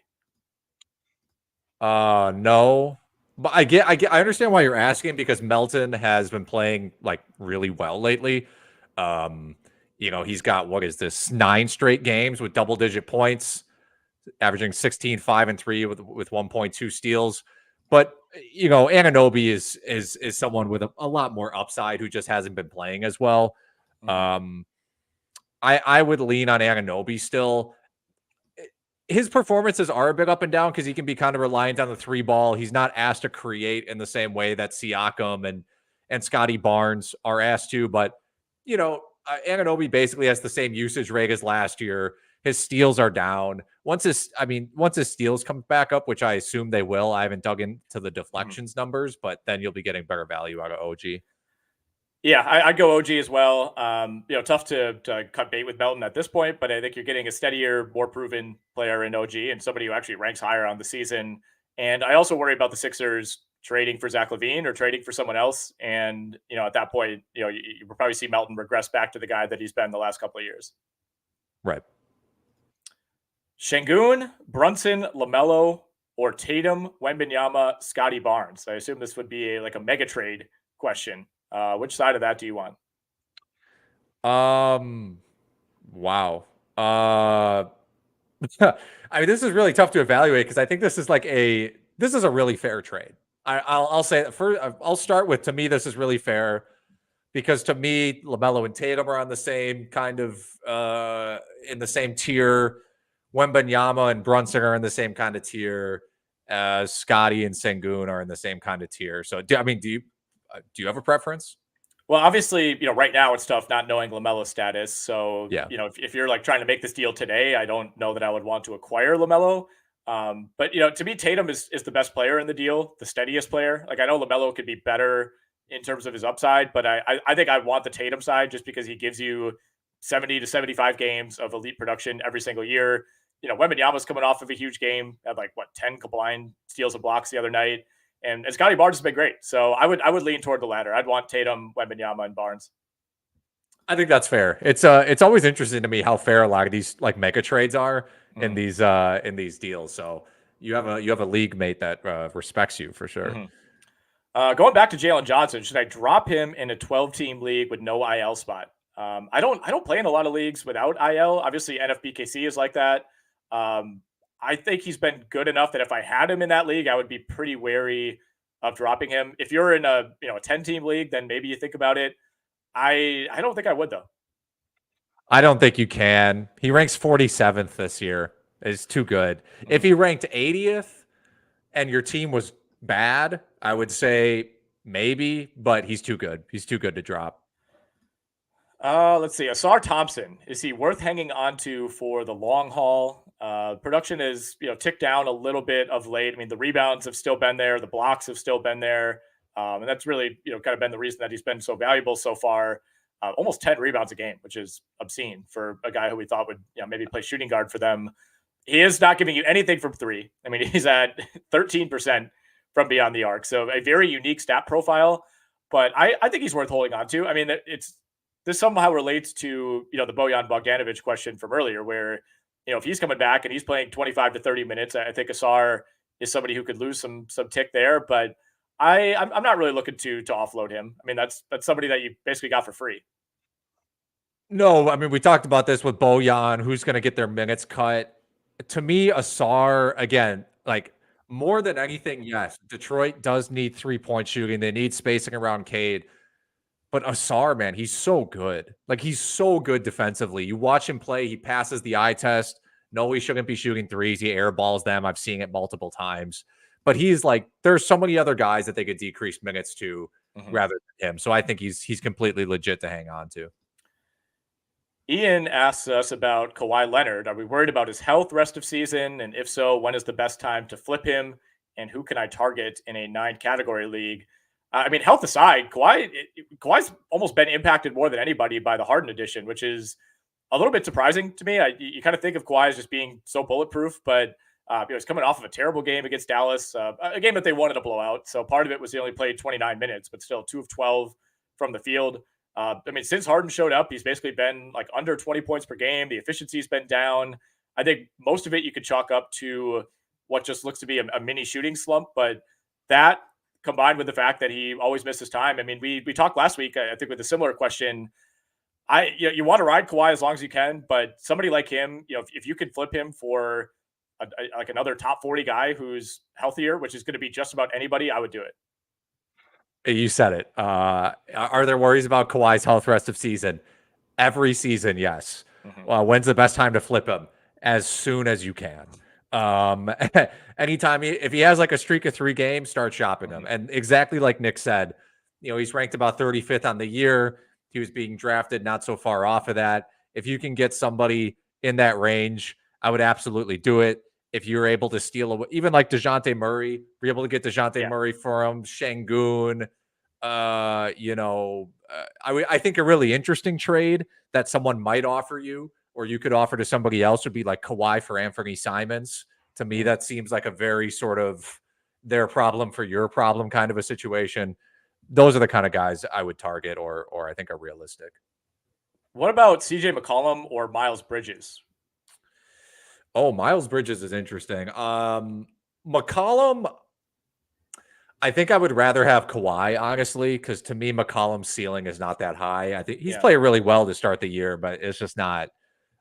No. But I understand why you're asking, because Melton has been playing really well lately. He's got, what is this, 9 straight games with double-digit points, averaging 16, 5, and 3 with 1.2 steals. But Anunoby is someone with a lot more upside who just hasn't been playing as well. I would lean on Anunoby still. His performances are a bit up and down because he can be kind of reliant on the 3 ball. He's not asked to create in the same way that Siakam and Scotty Barnes are asked to. But, Anunoby basically has the same usage rate as last year. His steals are down. Once his steals come back up, which I assume they will, I haven't dug into the deflections numbers, but then you'll be getting better value out of OG. Yeah, I'd go OG as well. Tough to cut bait with Melton at this point, but I think you're getting a steadier, more proven player in OG and somebody who actually ranks higher on the season. And I also worry about the Sixers trading for Zach LaVine or trading for someone else. And, at that point, you will probably see Melton regress back to the guy that he's been the last couple of years. Right. Sengun, Brunson, LaMelo, or Tatum, Wembanyama, Scotty Barnes. I assume this would be a mega trade question. Which side of that do you want? Wow. I mean, this is really tough to evaluate because I think this is a really fair trade. I'll say that first. I'll start with, to me, this is really fair because to me, LaMelo and Tatum are on the same kind of in the same tier. Wembanyama and Brunson are in the same kind of tier. Scotty and Sengun are in the same kind of tier. So, do you have a preference? Well, obviously, right now it's tough not knowing LaMelo's status. So, Yeah. if you're like trying to make this deal today, I don't know that I would want to acquire LaMelo. But to me, Tatum is the best player in the deal, the steadiest player. Like I know LaMelo could be better in terms of his upside, but I think I want the Tatum side just because he gives you 70 to 75 games of elite production every single year. Wembanyama's coming off of a huge game, had 10 combined steals and blocks the other night. And Scotty Barnes has been great. So I would lean toward the latter. I'd want Tatum, Wembanyama, and Barnes. I think that's fair. It's always interesting to me how fair a lot of these like mega trades are in these deals. So you have a league mate that respects you for sure. Going back to Jalen Johnson, should I drop him in a 12-team league with no IL spot? I don't play in a lot of leagues without IL. Obviously, NFBKC is like that. I think he's been good enough that if I had him in that league, I would be pretty wary of dropping him. If you're in a 10-team league, then maybe you think about it. I don't think I would though. I don't think you can. He ranks 47th this year. It's too good. If he ranked 80th and your team was bad, I would say maybe, but he's too good. He's too good to drop. Let's see. Ausar Thompson, is he worth hanging on to for the long haul? Production is, ticked down a little bit of late. I mean, the rebounds have still been there. The blocks have still been there. And that's really, kind of been the reason that he's been so valuable so far. Almost 10 rebounds a game, which is obscene for a guy who we thought would, maybe play shooting guard for them. He is not giving you anything from three. I mean, he's at 13% from beyond the arc. So a very unique stat profile, but I think he's worth holding on to. I mean, this somehow relates to, the Bojan Bogdanovic question from earlier where, if he's coming back and he's playing 25 to 30 minutes, I think Ausar is somebody who could lose some tick there, but I'm not really looking to offload him. I mean, that's somebody that you basically got for free. No, I mean, we talked about this with Bojan, who's going to get their minutes cut. To me, Ausar, again, like more than anything, yes, Detroit does need 3-point shooting. They need spacing around Cade. But Ausar, man, he's so good. Like, he's so good defensively. You watch him play, he passes the eye test. No, he shouldn't be shooting threes. He airballs them. I've seen it multiple times. But he's like, there's so many other guys that they could decrease minutes to rather than him. So I think he's completely legit to hang on to. Ian asks us about Kawhi Leonard. Are we worried about his health rest of season? And if so, when is the best time to flip him? And who can I target in a 9-category league? I mean, health aside, Kawhi's almost been impacted more than anybody by the Harden addition, which is a little bit surprising to me. You kind of think of Kawhi as just being so bulletproof, but he's coming off of a terrible game against Dallas, a game that they wanted to blow out. So part of it was he only played 29 minutes, but still 2 of 12 from the field. I mean, since Harden showed up, he's basically been like under 20 points per game. The efficiency's been down. I think most of it you could chalk up to what just looks to be a mini shooting slump, but that combined with the fact that he always misses time. I mean, we talked last week, I think, with a similar question. You want to ride Kawhi as long as you can, but somebody like him, if you could flip him for like another top 40 guy who's healthier, which is going to be just about anybody, I would do it. You said it. Are there worries about Kawhi's health rest of season? Every season, yes. When's the best time to flip him? As soon as you can. Anytime if he has like a streak of 3 games, start shopping him. And exactly like Nick said, he's ranked about 35th on the year. He was being drafted not so far off of that. If you can get somebody in that range, I would absolutely do it. If you're able to steal even like DeJounte Murray, be able to get DeJounte Murray for him, Sengun, I think a really interesting trade that someone might offer you, or you could offer to somebody else, would be like Kawhi for Anthony Simons. To me, that seems like a very sort of their problem for your problem kind of a situation. Those are the kind of guys I would target or I think are realistic. What about CJ McCollum or Miles Bridges? Oh, Miles Bridges is interesting. McCollum, I think I would rather have Kawhi, honestly, because to me, McCollum's ceiling is not that high. I think he's played really well to start the year, but it's just not.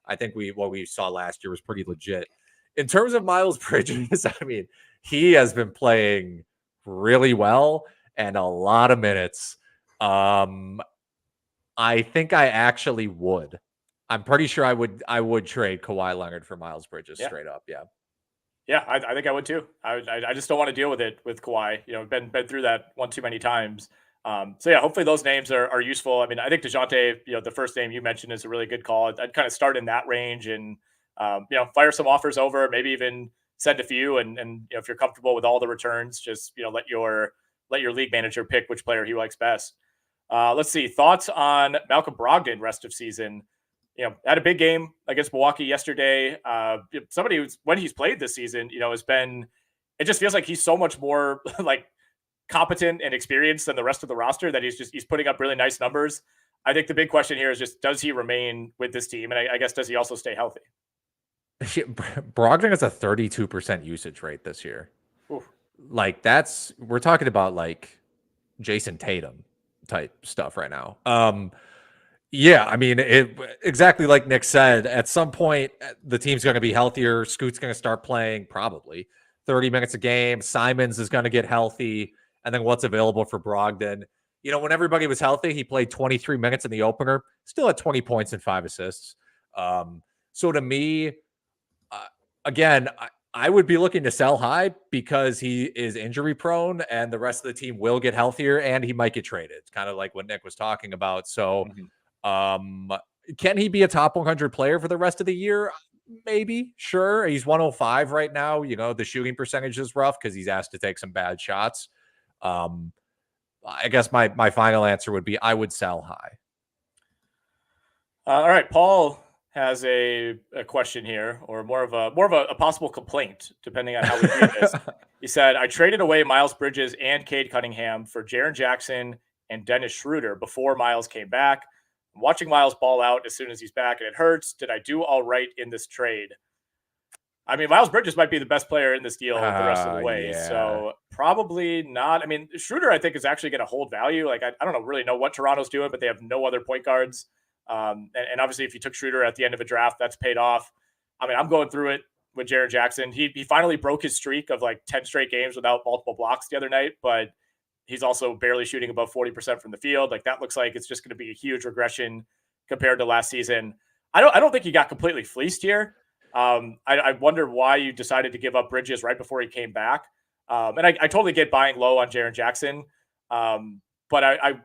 I think what we saw last year was pretty legit. In terms of Miles Bridges, I mean, he has been playing really well and a lot of minutes, I think I actually would. I'm pretty sure I would trade Kawhi Leonard for Miles Bridges straight up. Yeah. Yeah, I think I would too. I just don't want to deal with it with Kawhi. Been through that one too many times. So yeah, hopefully those names are useful. I mean, I think DeJounte, the first name you mentioned is a really good call. I'd kind of start in that range and fire some offers over, maybe even send a few, and if you're comfortable with all the returns, just let your league manager pick which player he likes best. Let's see thoughts on Malcolm Brogdon rest of season. Had a big game against Milwaukee yesterday. Somebody who's when he's played this season, has been. It just feels like he's so much more like competent and experienced than the rest of the roster that he's putting up really nice numbers. I think the big question here is just does he remain with this team, and I guess does he also stay healthy? Brogdon has a 32% usage rate this year. Oof. Like we're talking about like Jason Tatum type stuff right now. Yeah, I mean, exactly like Nick said, at some point, the team's going to be healthier. Scoot's going to start playing probably 30 minutes a game. Simons is going to get healthy. And then what's available for Brogdon? When everybody was healthy, he played 23 minutes in the opener, still had 20 points and 5 assists. So to me, again, I would be looking to sell high because he is injury prone and the rest of the team will get healthier and he might get traded. It's kind of like what Nick was talking about. So, can he be a top 100 player for the rest of the year? Maybe, sure. He's 105 right now. The shooting percentage is rough because he's asked to take some bad shots. I guess my final answer would be I would sell high. All right, Paul has a question here, or more of a possible complaint, depending on how we view this. He said, "I traded away Miles Bridges and Cade Cunningham for Jaren Jackson and Dennis Schroeder before Miles came back. I'm watching Miles ball out as soon as he's back, and it hurts. Did I do all right in this trade?" I mean, Miles Bridges might be the best player in this deal the rest of the way, so probably not. I mean, Schroeder, I think, is actually going to hold value. Like, I don't really know what Toronto's doing, but they have no other point guards. And obviously, if you took Schroeder at the end of a draft, that's paid off. I mean, I'm going through it with Jaren Jackson. He finally broke his streak of like 10 straight games without multiple blocks the other night, but he's also barely shooting above 40% from the field. Like, that looks like it's just going to be a huge regression compared to last season. I don't think he got completely fleeced here. I wonder why you decided to give up Bridges right before he came back. And I totally get buying low on Jaren Jackson. But I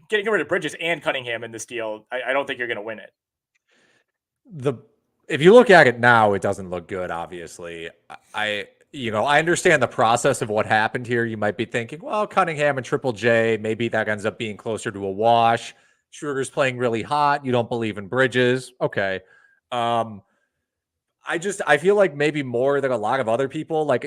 getting rid of Bridges and Cunningham in this deal, I don't think you're going to win it. If you look at it now, it doesn't look good, obviously. I understand the process of what happened here. You might be thinking, well, Cunningham and Triple J, maybe that ends up being closer to a wash. Schroeder's playing really hot. You don't believe in Bridges. Okay. I feel like maybe more than a lot of other people, like,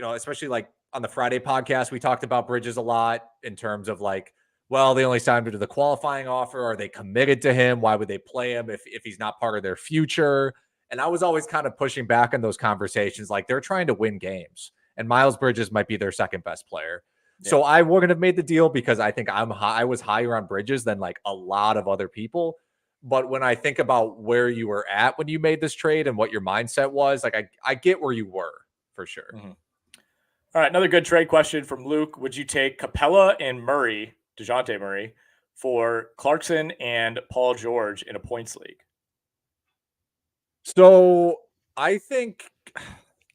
especially like on the Friday podcast, we talked about Bridges a lot in terms of like, well, they only signed him to the qualifying offer. Are they committed to him? Why would they play him if he's not part of their future? And I was always kind of pushing back in those conversations. Like, they're trying to win games and Miles Bridges might be their second best player. Yeah. So I wouldn't have made the deal because I think I was higher on Bridges than like a lot of other people. But when I think about where you were at when you made this trade and what your mindset was, like I get where you were for sure. Mm-hmm. All right, another good trade question from Luke. Would you take Capela and DeJounte Murray, for Clarkson and Paul George in a points league? So I think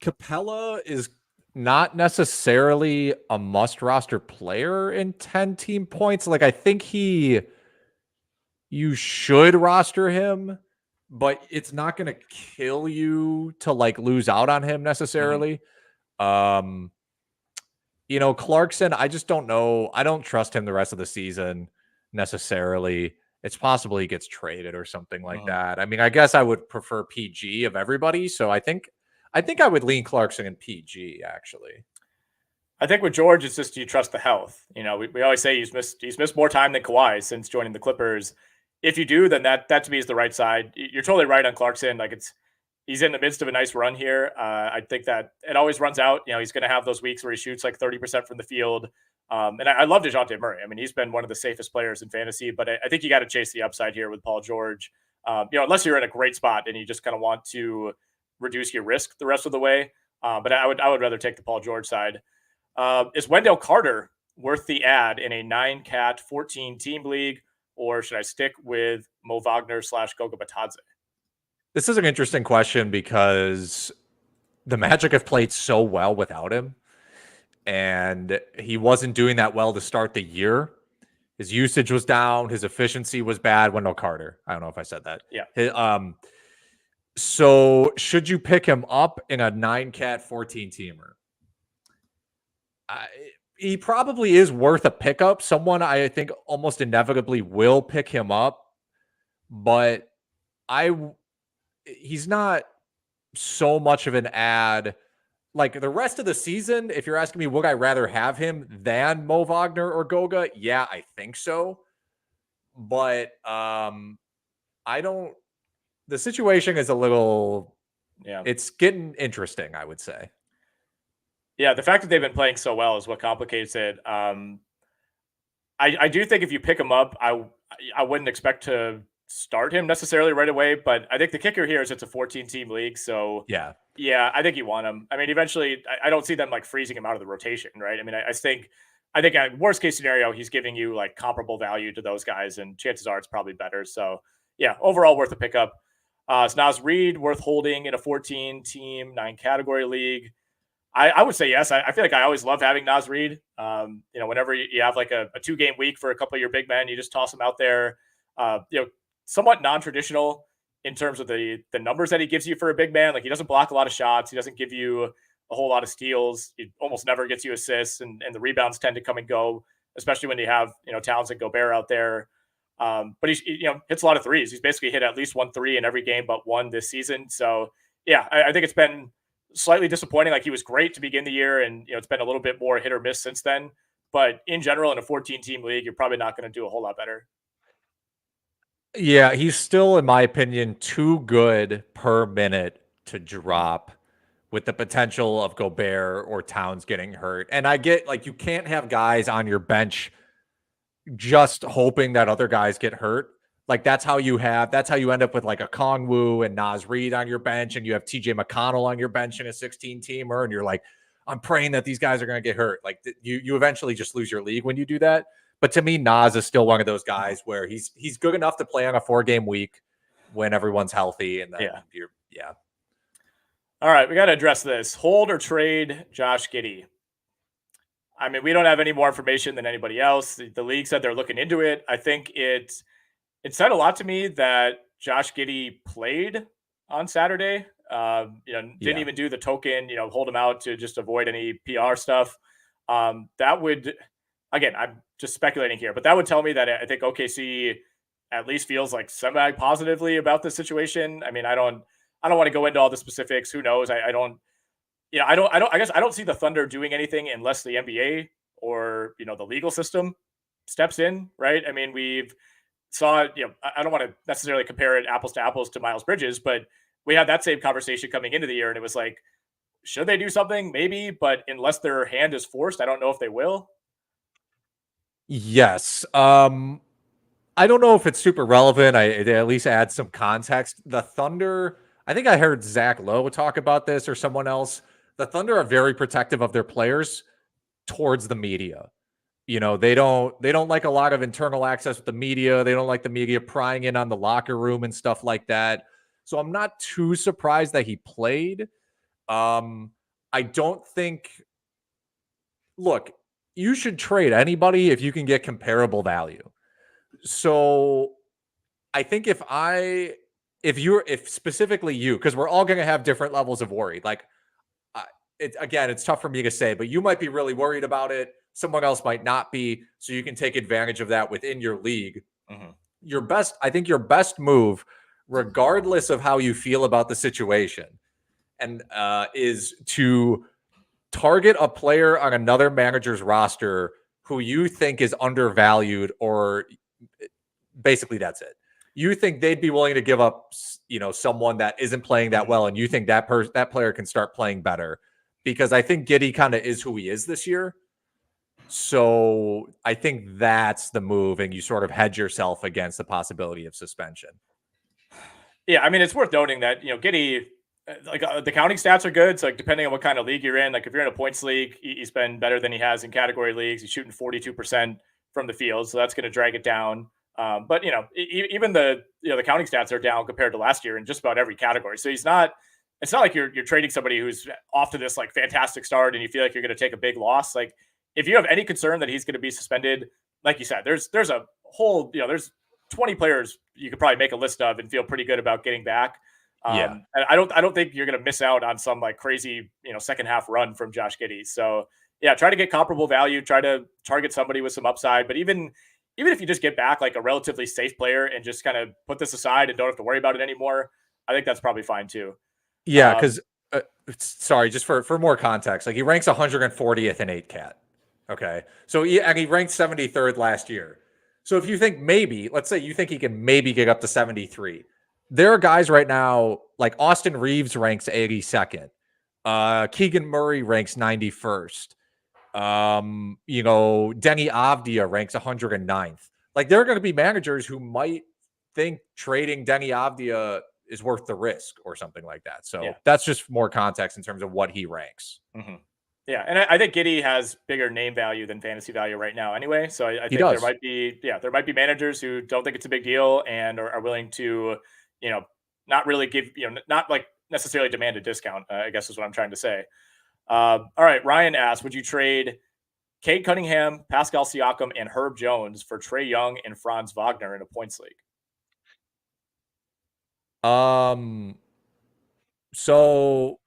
Capela is not necessarily a must roster player in 10-team points. Like, I think you should roster him, but it's not going to kill you to like lose out on him necessarily. Mm-hmm. Clarkson, I just don't know. I don't trust him the rest of the season necessarily. It's possible he gets traded or something like that. I mean, I guess I would prefer PG of everybody. So I think I would lean Clarkson and PG actually. I think with George, it's just, do you trust the health? We always say he's missed more time than Kawhi since joining the Clippers. If you do, then that to me is the right side. You're totally right on Clarkson. Like, he's in the midst of a nice run here. I think that it always runs out. He's going to have those weeks where he shoots like 30% from the field. And I love DeJounte Murray. I mean, he's been one of the safest players in fantasy, but I think you got to chase the upside here with Paul George. Unless you're in a great spot and you just kind of want to reduce your risk the rest of the way. But I would rather take the Paul George side. Is Wendell Carter worth the ad in a 9-cat 14-team league, or should I stick with Mo Wagner / Goga Batadze? This is an interesting question because the Magic have played so well without him, and he wasn't doing that well to start the year. His usage was down. His efficiency was bad. Wendell Carter. I don't know if I said that. Yeah. So should you pick him up in a 9-cat 14-teamer? He probably is worth a pickup. Someone I think almost inevitably will pick him up, but he's not so much of an ad. Like the rest of the season, if you're asking me, would I rather have him than Mo Wagner or Goga? Yeah, I think so. But I don't. The situation is a little. Yeah, it's getting interesting, I would say. Yeah, the fact that they've been playing so well is what complicates it. I do think if you pick him up, I wouldn't expect to start him necessarily right away, but I think the kicker here is it's a 14-team league, so yeah, I think you want him. I mean, eventually, I don't see them like freezing him out of the rotation, right? I mean, I think at worst case scenario, he's giving you like comparable value to those guys, and chances are it's probably better. So yeah, overall worth a pickup. Is Naz Reid worth holding in a 14-team 9-category league? I would say yes. I feel like I always love having Naz Reid. Whenever you have like a 2-game week for a couple of your big men, you just toss them out there. Somewhat non-traditional in terms of the numbers that he gives you for a big man. Like he doesn't block a lot of shots. He doesn't give you a whole lot of steals. He almost never gets you assists, and the rebounds tend to come and go, especially when you have Towns and Gobert out there. But he hits a lot of threes. He's basically hit at least 1 3 in every game but one this season. So yeah, I think it's been slightly disappointing. Like he was great to begin the year, and it's been a little bit more hit or miss since then. But in general, in a 14-team league, you're probably not going to do a whole lot better. Yeah, he's still, in my opinion, too good per minute to drop with the potential of Gobert or Towns getting hurt. And I get like you can't have guys on your bench just hoping that other guys get hurt. Like that's how you end up with like a Okongwu and Naz Reid on your bench, and you have TJ McConnell on your bench in a 16-teamer, and you're like, I'm praying that these guys are going to get hurt. Like you eventually just lose your league when you do that. But to me, Naz is still one of those guys where he's good enough to play on a 4-game week when everyone's healthy. And then yeah. All right, we got to address this. Hold or trade Josh Giddey? I mean, we don't have any more information than anybody else. The league said they're looking into it. I think it said a lot to me that Josh Giddey played on Saturday. Didn't even do the token, hold him out to just avoid any PR stuff. That would, again, I'm just speculating here, but that would tell me that I think OKC at least feels like semi-positively about the situation. I mean, I don't want to go into all the specifics. Who knows? I guess I don't see the Thunder doing anything unless the NBA or, the legal system steps in, right? I mean, we've saw, I don't want to necessarily compare it apples to apples to Miles Bridges, but we had that same conversation coming into the year, and it was like, should they do something? Maybe, but unless their hand is forced, I don't know if they will. Yes. I don't know if it's super relevant. It at least adds some context. The Thunder, I think I heard Zach Lowe talk about this or someone else. The Thunder are very protective of their players towards the media. They don't like a lot of internal access with the media. They don't like the media prying in on the locker room and stuff like that. So I'm not too surprised that he played. I don't think, look, you should trade anybody if you can get comparable value. So I think if specifically you, because we're all going to have different levels of worry. Like, it's tough for me to say, but you might be really worried about it. Someone else might not be. So you can take advantage of that within your league. Mm-hmm. I think your best move, regardless of how you feel about the situation, and is to target a player on another manager's roster who you think is undervalued, or basically that's it. You think they'd be willing to give up, someone that isn't playing that well, and you think that player can start playing better, because I think Giddey kind of is who he is this year. So I think that's the move, and you sort of hedge yourself against the possibility of suspension. Yeah, I mean, it's worth noting that, Giddey, the counting stats are good. So like depending on what kind of league you're in, like if you're in a points league, he's been better than he has in category leagues. He's shooting 42% from the field, so that's going to drag it down. But even the counting stats are down compared to last year in just about every category. So he's not. It's not like you're trading somebody who's off to this like fantastic start and you feel like you're going to take a big loss. Like if you have any concern that he's going to be suspended, like you said, there's a whole there's 20 players you could probably make a list of and feel pretty good about getting back. And I don't think you're going to miss out on some like crazy, second half run from Josh Giddey. So yeah, try to get comparable value, try to target somebody with some upside. But even if you just get back like a relatively safe player and just kind of put this aside and don't have to worry about it anymore, I think that's probably fine too. Yeah. Cause sorry, just for more context, like he ranks 140th in 8-cat. Okay. So he ranked 73rd last year. So if you think let's say you think he can maybe get up to 73, there are guys right now like Austin Reeves ranks 82nd. Keegan Murray ranks 91st. Denny Avdia ranks 109th. Like there are going to be managers who might think trading Denny Avdia is worth the risk or something like that. So that's just more context in terms of what he ranks. Mm-hmm. Yeah, and I think Giddey has bigger name value than fantasy value right now anyway. So I think there might be managers who don't think it's a big deal and are willing to, not really give, not like necessarily demand a discount, I guess is what I'm trying to say. All right, Ryan asked, would you trade Cade Cunningham, Pascal Siakam, and Herb Jones for Trae Young and Franz Wagner in a points league? So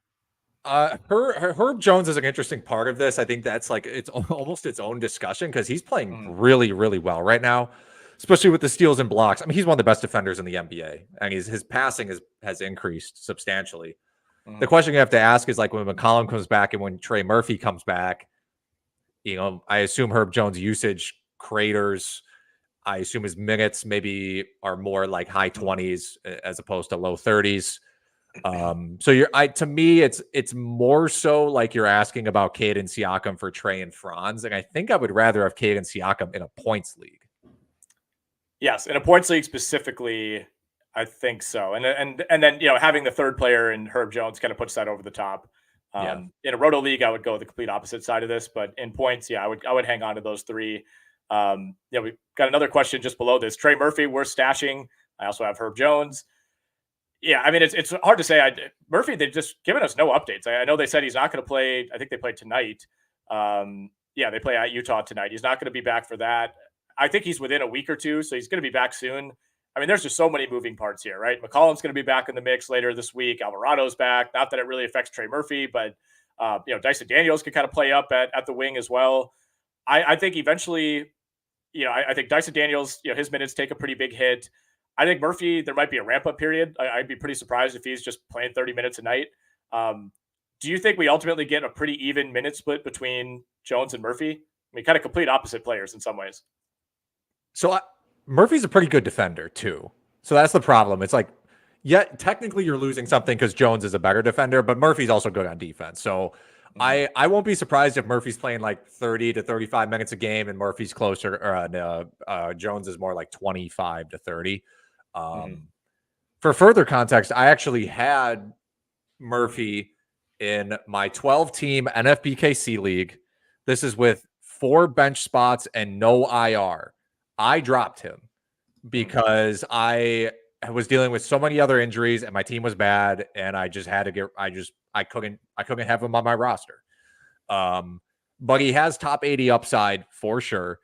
Herb Jones is an interesting part of this. I think that's like it's almost its own discussion because he's playing really, really well right now, especially with the steals and blocks. I mean, he's one of the best defenders in the NBA, and his passing has increased substantially. The question you have to ask is like when McCollum comes back and when Trey Murphy comes back, I assume Herb Jones' usage craters. I assume his minutes maybe are more like high 20s as opposed to low 30s. So to me, it's more so like you're asking about Cade and Siakam for Trey and Franz. And I think I would rather have Cade and Siakam in a points league. Yes. In a points league specifically, I think so. And then, having the third player in Herb Jones kind of puts that over the top. In a roto league, I would go the complete opposite side of this, but in points, I would hang on to those three. We've got another question just below this. Trey Murphy, worth stashing. I also have Herb Jones. Yeah, I mean, it's hard to say. Murphy, they've just given us no updates. I know they said he's not going to play. I think they played tonight. They play at Utah tonight. He's not going to be back for that. I think he's within a week or two, so he's going to be back soon. I mean, there's just so many moving parts here, right? McCollum's going to be back in the mix later this week. Alvarado's back. Not that it really affects Trey Murphy, but Dyson Daniels could kind of play up at the wing as well. I think eventually, I think Dyson Daniels, his minutes take a pretty big hit. I think Murphy, there might be a ramp-up period. I'd be pretty surprised if he's just playing 30 minutes a night. Do you think we ultimately get a pretty even minute split between Jones and Murphy? I mean, kind of complete opposite players in some ways. So Murphy's a pretty good defender too. So that's the problem. It's like, technically you're losing something because Jones is a better defender, but Murphy's also good on defense. So I won't be surprised if Murphy's playing like 30 to 35 minutes a game and Murphy's closer, or Jones is more like 25 to 30. For further context, I actually had Murphy in my 12-team NFBKC league. This is with 4 bench spots and no IR. I dropped him because I was dealing with so many other injuries and my team was bad, and I just had to I couldn't have him on my roster. But he has top 80 upside for sure.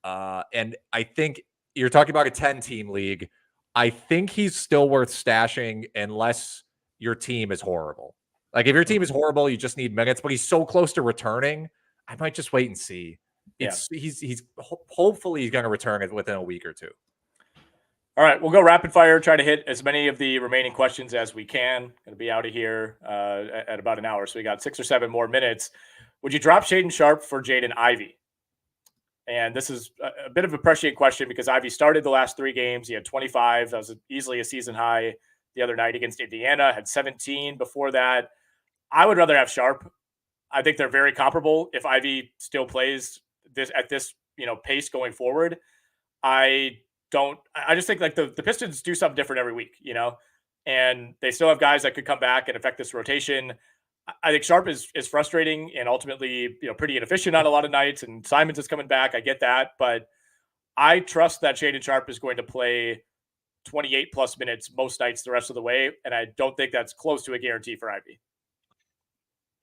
And I think you're talking about a 10-team league. I think he's still worth stashing unless your team is horrible. Like if your team is horrible, you just need minutes, but he's so close to returning. I might just wait and see. He's hopefully he's going to return it within a week or two. All right, we'll go rapid fire, try to hit as many of the remaining questions as we can. Going to be out of here at about an hour, so we got 6 or 7 more minutes. Would you drop Shaedon Sharpe for Jaden Ivey? And this is a bit of a prescient question because Ivey started the last 3 games. He had 25. That was easily a season high the other night against Indiana. Had 17 before that. I would rather have Sharpe. I think they're very comparable if Ivey still plays at this pace going forward. I just think like the Pistons do something different every week, and they still have guys that could come back and affect this rotation. I think Sharp is frustrating and ultimately, pretty inefficient on a lot of nights, and Simons is coming back. I get that, but I trust that Shaedon Sharp is going to play 28 plus minutes most nights the rest of the way, and I don't think that's close to a guarantee for Ivy.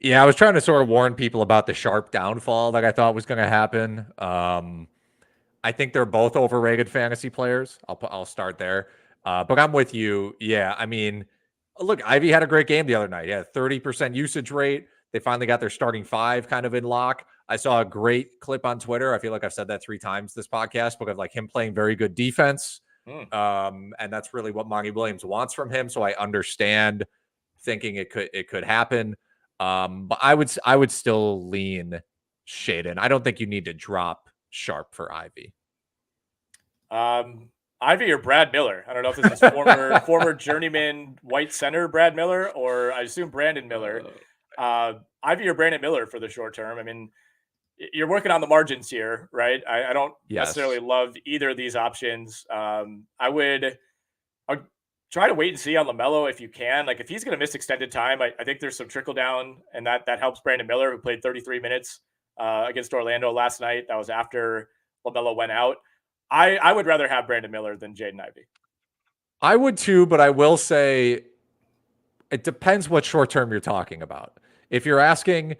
Yeah, I was trying to sort of warn people about the Sharp downfall that I thought was going to happen. I think they're both overrated fantasy players. I'll start there, but I'm with you. Yeah, I mean, look, Ivy had a great game the other night. Yeah, 30% usage rate. They finally got their starting five kind of in lock. I saw a great clip on Twitter. I feel like I've said that 3 times this podcast, but of like him playing very good defense. And that's really what Monty Williams wants from him. So I understand thinking it could happen. But I would still lean Shaedon. I don't think you need to drop Sharp for Ivy. Ivy or Brad Miller? I don't know if this is former journeyman white center Brad Miller, or I assume Brandon Miller. Ivy or Brandon Miller for the short term. I mean, you're working on the margins here, right? I don't necessarily love either of these options. I'll try to wait and see on LaMelo if you can. Like, if he's going to miss extended time, I think there's some trickle down, and that helps Brandon Miller, who played 33 minutes against Orlando last night. That was after LaMelo went out. I would rather have Brandon Miller than Jaden Ivey. I would too, but I will say it depends what short term you're talking about. If you're asking,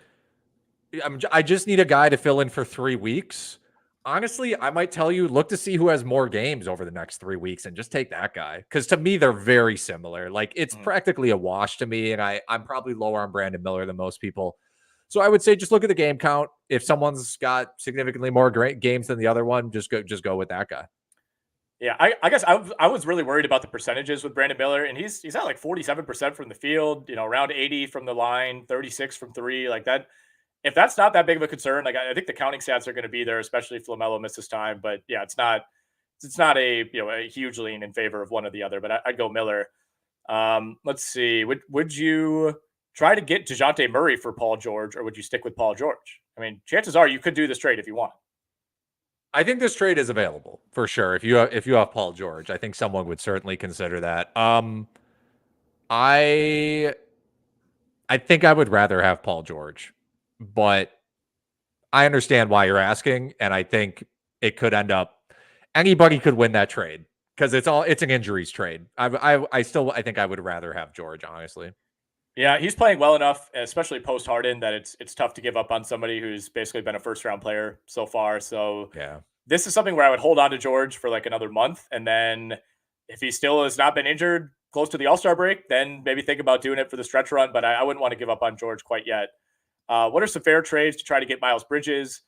I just need a guy to fill in for 3 weeks. Honestly, I might tell you, look to see who has more games over the next 3 weeks and just take that guy. Because to me, they're very similar. Like, it's practically a wash to me, and I'm probably lower on Brandon Miller than most people. So I would say just look at the game count. If someone's got significantly more great games than the other one, just go with that guy. Yeah, I guess I was really worried about the percentages with Brandon Miller, and he's at like 47% from the field, around 80 from the line, 36 from 3, like that. If that's not that big of a concern, like, I think the counting stats are going to be there, especially if LaMelo misses time. But yeah, it's not a huge lean in favor of one or the other. But I'd go Miller. Let's see. Would you try to get DeJounte Murray for Paul George, or would you stick with Paul George? I mean, chances are you could do this trade if you want. I think this trade is available for sure. If you have Paul George, I think someone would certainly consider that. I think I would rather have Paul George, but I understand why you're asking, and I think it could end up anybody could win that trade because it's an injuries trade. I think I would rather have George, honestly. Yeah, he's playing well enough, especially post Harden, that it's tough to give up on somebody who's basically been a first round player so far. So yeah, this is something where I would hold on to George for like another month, and then if he still has not been injured close to the All-Star break, then maybe think about doing it for the stretch run. But I wouldn't want to give up on George quite yet. What are some fair trades to try to get Miles Bridges?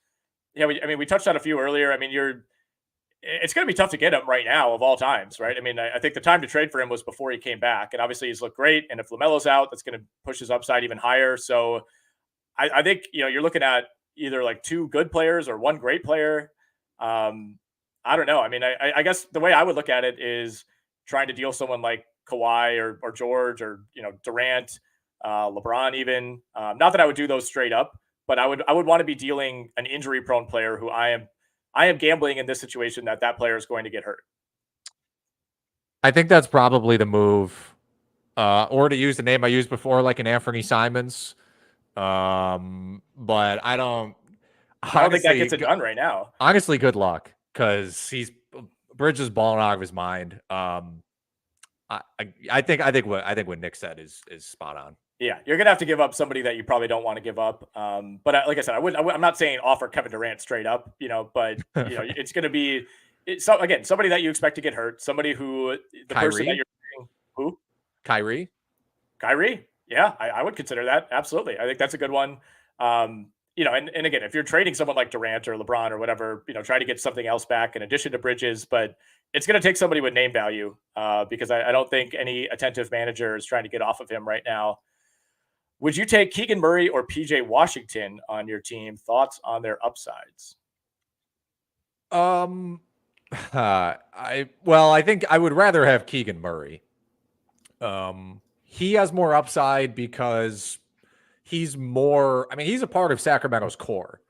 Yeah, we touched on a few earlier. I mean, it's going to be tough to get him right now of all times, right? I mean, I think the time to trade for him was before he came back, and obviously he's looked great. And if LaMelo's out, that's going to push his upside even higher. So I think, you're looking at either like 2 good players or 1 great player. I don't know. I mean, I guess the way I would look at it is trying to deal someone like Kawhi or George or, Durant, LeBron even. Not that I would do those straight up, but I would want to be dealing an injury prone player who I am gambling in this situation that player is going to get hurt. I think that's probably the move, or to use the name I used before, like an Anthony Simons. But I don't think that gets it done right now. Honestly, good luck, because Bridges balling out of his mind. I think what Nick said is spot on. Yeah, you're gonna have to give up somebody that you probably don't want to give up. But like I said, I'm not saying offer Kevin Durant straight up, but it's gonna be somebody that you expect to get hurt, somebody who Kyrie? Person that you're saying, who? Kyrie. Yeah, I would consider that. Absolutely. I think that's a good one. And again, if you're trading someone like Durant or LeBron or whatever, try to get something else back in addition to Bridges, but it's going to take somebody with name value because I don't think any attentive manager is trying to get off of him right now. Would you take Keegan Murray or PJ Washington on your team? Thoughts on their upsides? I think I would rather have Keegan Murray. He has more upside because he's a part of Sacramento's core.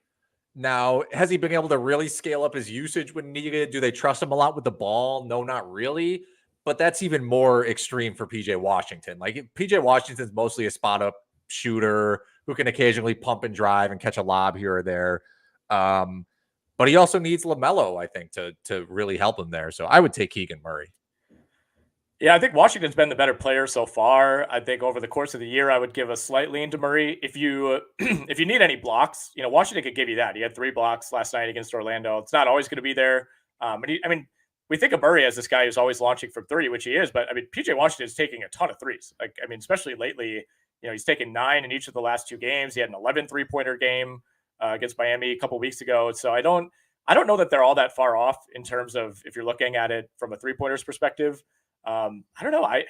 Now, has he been able to really scale up his usage when needed? Do they trust him a lot with the ball? No, not really. but that's even more extreme for PJ Washington. Like PJ Washington's mostly a spot up shooter who can occasionally pump and drive and catch a lob here or there. But he also needs LaMelo, I think, to really help him there. So I would take Keegan Murray. Yeah, I think Washington's been the better player so far. I think over the course of the year, I would give a slight lean to Murray. If you if you need any blocks, Washington could give you that. He had 3 blocks last night against Orlando. It's not always going to be there. We think of Murray as this guy who's always launching from 3, which he is. But PJ Washington is taking a ton of threes. Especially lately, he's taken 9 in each of the last 2 games. He had an 11 3-pointer game against Miami a couple weeks ago. So I don't know that they're all that far off in terms of if you're looking at it from a 3-pointers perspective. I don't know. I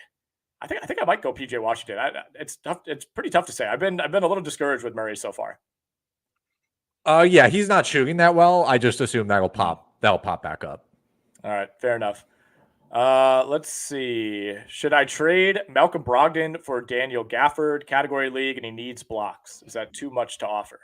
think I might go PJ Washington. It's tough. It's pretty tough to say. I've been a little discouraged with Murray so far. Yeah, he's not shooting that well. I just assume that'll pop back up. All right, fair enough. Let's see. Should I trade Malcolm Brogdon for Daniel Gafford, category league, and he needs blocks? Is that too much to offer?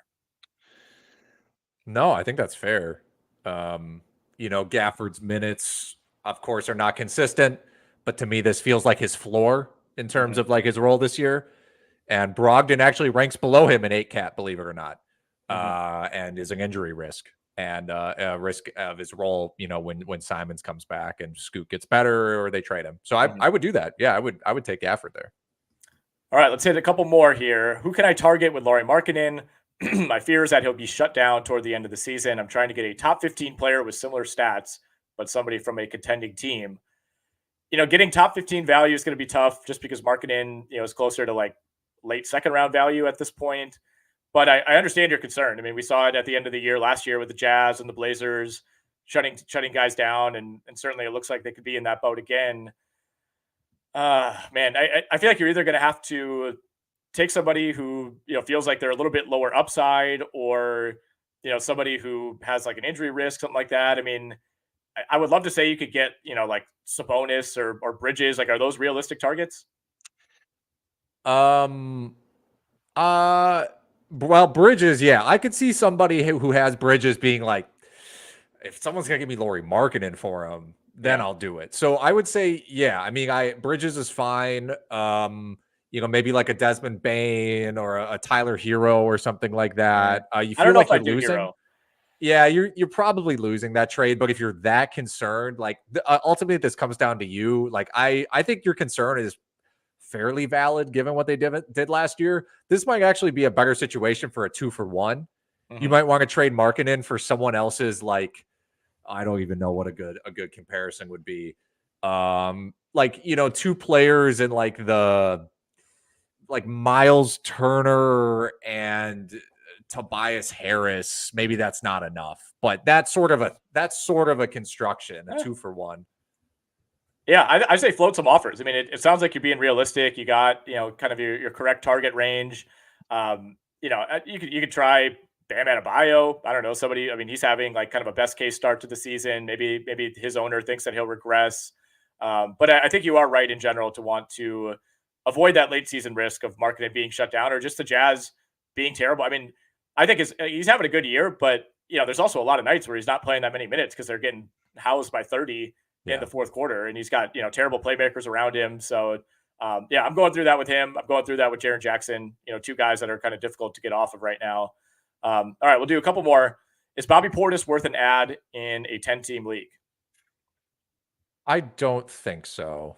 No, I think that's fair. Gafford's minutes, of course, are not consistent. But to me, this feels like his floor in terms of like his role this year. And Brogdon actually ranks below him in 8-cat, believe it or not, and is an injury risk and a risk of his role, when Simons comes back and Scoot gets better or they trade him. So I would do that. Yeah, I would take Gafford there. All right, let's hit a couple more here. Who can I target with Lauri Markkanen? My fear is that he'll be shut down toward the end of the season. I'm trying to get a top 15 player with similar stats, but somebody from a contending team. Getting top 15 value is going to be tough just because Markkanen, is closer to like late second round value at this point. But I understand your concern. We saw it at the end of the year last year with the Jazz and the Blazers shutting guys down, and certainly it looks like they could be in that boat again. Man, I feel like you're either going to have to take somebody who feels like they're a little bit lower upside, or somebody who has like an injury risk, something like that. I would love to say you could get, like Sabonis or Bridges. Like, are those realistic targets? Well, Bridges, yeah. I could see somebody who has Bridges being like, if someone's going to give me Lauri Markkanen for him, then I'll do it. So I would say, yeah, Bridges is fine. Maybe like a Desmond Bane or a Tyler Hero or something like that. You feel like you're losing. Hero. Yeah, you're probably losing that trade, but if you're that concerned, like ultimately this comes down to you. Like I think your concern is fairly valid given what they did last year. This might actually be a better situation for a 2-for-1. You might want to trade Markkanen for someone else's, like, I don't even know what a good comparison would be. 2 players in like the Miles Turner and Tobias Harris. Maybe that's not enough, but that's sort of a construction, a 2-for-1. Yeah, I say float some offers. It sounds like you're being realistic. You got, kind of your correct target range. You could try Bam Adebayo. I don't know, somebody. He's having like kind of a best case start to the season. Maybe his owner thinks that he'll regress. But I think you are right in general to want to avoid that late season risk of Markkanen being shut down or just the Jazz being terrible. I think he's having a good year, but there's also a lot of nights where he's not playing that many minutes because they're getting housed by 30 in the fourth quarter, and he's got terrible playmakers around him. So I'm going through that with him. I'm going through that with Jaren Jackson. 2 guys that are kind of difficult to get off of right now. All right, we'll do a couple more. Is Bobby Portis worth an ad in a 10-team league? I don't think so.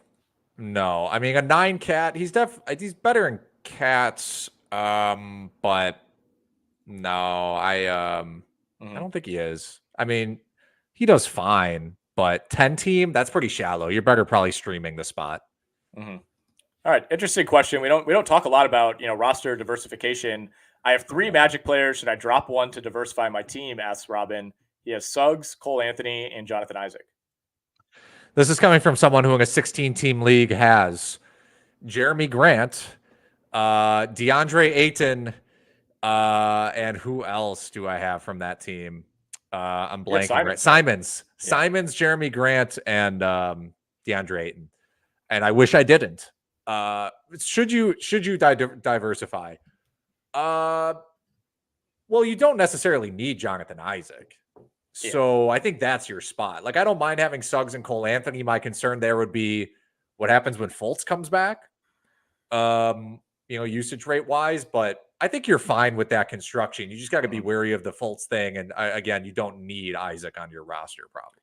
No, a 9-cat. He's better in cats, but no, I don't think he is. He does fine, but 10-team, that's pretty shallow. You're better probably streaming the spot. All right, interesting question. We don't talk a lot about roster diversification. I have 3 Magic players. Should I drop one to diversify my team? Asks Robin. He has Suggs, Cole Anthony, and Jonathan Isaac. This is coming from someone who in a 16-team league has Jeremy Grant, DeAndre Ayton, and who else do I have from that team? I'm blanking. Simons, Jeremy Grant, and DeAndre Ayton. And I wish I didn't. Should you diversify? Well, you don't necessarily need Jonathan Isaac. So I think that's your spot. Like, I don't mind having Suggs and Cole Anthony. My concern there would be what happens when Fultz comes back, usage rate wise, but I think you're fine with that construction. You just got to be wary of the Fultz thing. And again, you don't need Isaac on your roster probably.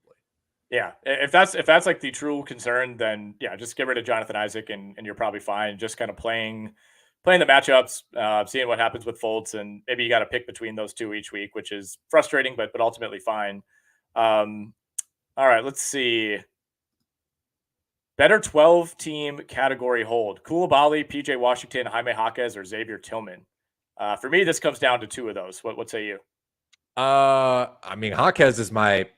Yeah. If that's like the true concern, then yeah, just get rid of Jonathan Isaac and you're probably fine. Just kind of playing the matchups, seeing what happens with Fultz, and maybe you got to pick between those two each week, which is frustrating, but ultimately fine. All right, let's see. Better 12-team category hold: Koulibaly, PJ Washington, Jaime Jaquez, or Xavier Tillman. For me, this comes down to two of those. What say you? I mean, Jaquez is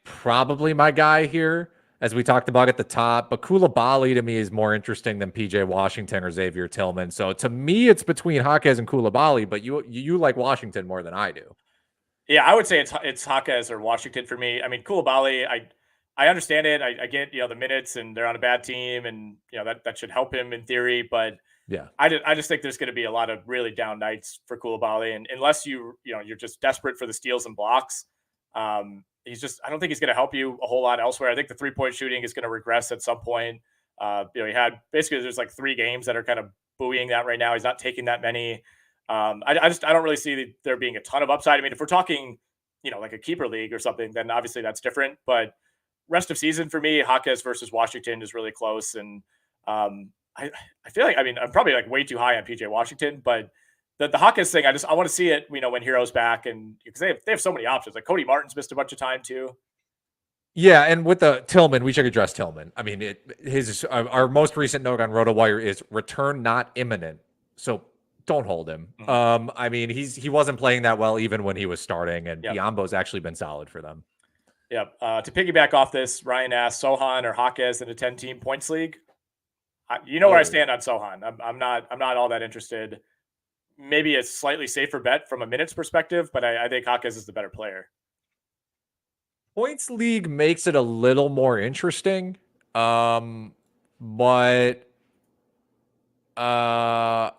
probably my guy here, as we talked about at the top. But Koulibaly to me is more interesting than PJ Washington or Xavier Tillman. So to me, it's between Jaquez and Koulibaly. But you like Washington more than I do. Yeah, I would say it's Jaquez or Washington for me. I mean, Koulibaly, I understand it. I get the minutes, and they're on a bad team, and that should help him in theory. But yeah, I just think there's going to be a lot of really down nights for Koulibaly, and unless you're just desperate for the steals and blocks, I don't think he's going to help you a whole lot elsewhere. I think the 3-point shooting is going to regress at some point. He had basically there's like 3 games that are kind of buoying that right now. He's not taking that many. I don't really see there being a ton of upside. I mean, if we're talking, like a keeper league or something, then obviously that's different. But rest of season for me, Jaquez versus Washington is really close, and I feel like, I'm probably like way too high on PJ Washington, but the Jaquez thing, I want to see it, when Hero's back, and because they have so many options. Like Cody Martin's missed a bunch of time too. Yeah, and with the Tillman, we should address Tillman. I mean, our most recent note on RotoWire is return not imminent, so don't hold him. I mean, he wasn't playing that well even when he was starting, and Biyombo's actually been solid for them. Yeah. To piggyback off this, Ryan asked Sohan or Jaquez in a 10-team points league. Where I stand on Sohan. I'm not all that interested. Maybe a slightly safer bet from a minutes perspective, but I think Jaquez is the better player. Points league makes it a little more interesting, but oh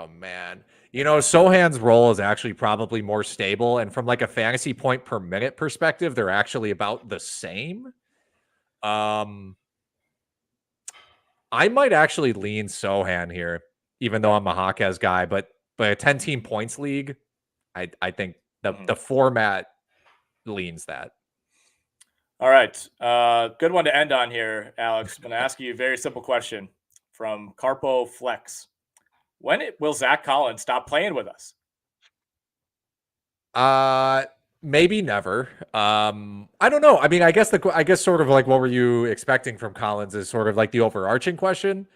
man, Sohan's role is actually probably more stable, and from like a fantasy point per minute perspective, they're actually about the same. I might actually lean Sohan here, even though I'm a Jaquez guy, but a 10-team points league, I think the format leans that. All right. Good one to end on here, Alex. I'm going to ask you a very simple question from Carpo Flex. When will Zach Collins stop playing with us? Maybe never. I don't know. I mean, I guess sort of like what were you expecting from Collins is sort of like the overarching question.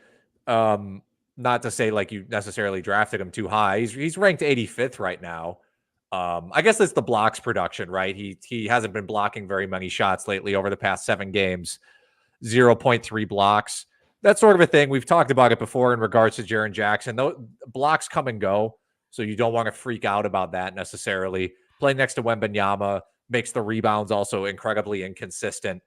Not to say like you necessarily drafted him too high. He's ranked 85th right now. I guess it's the blocks production, right? He hasn't been blocking very many shots lately over the past 7 games. 0.3 blocks. That's sort of a thing. We've talked about it before in regards to Jaren Jackson. Though blocks come and go, so you don't want to freak out about that necessarily. Playing next to Wembanyama makes the rebounds also incredibly inconsistent.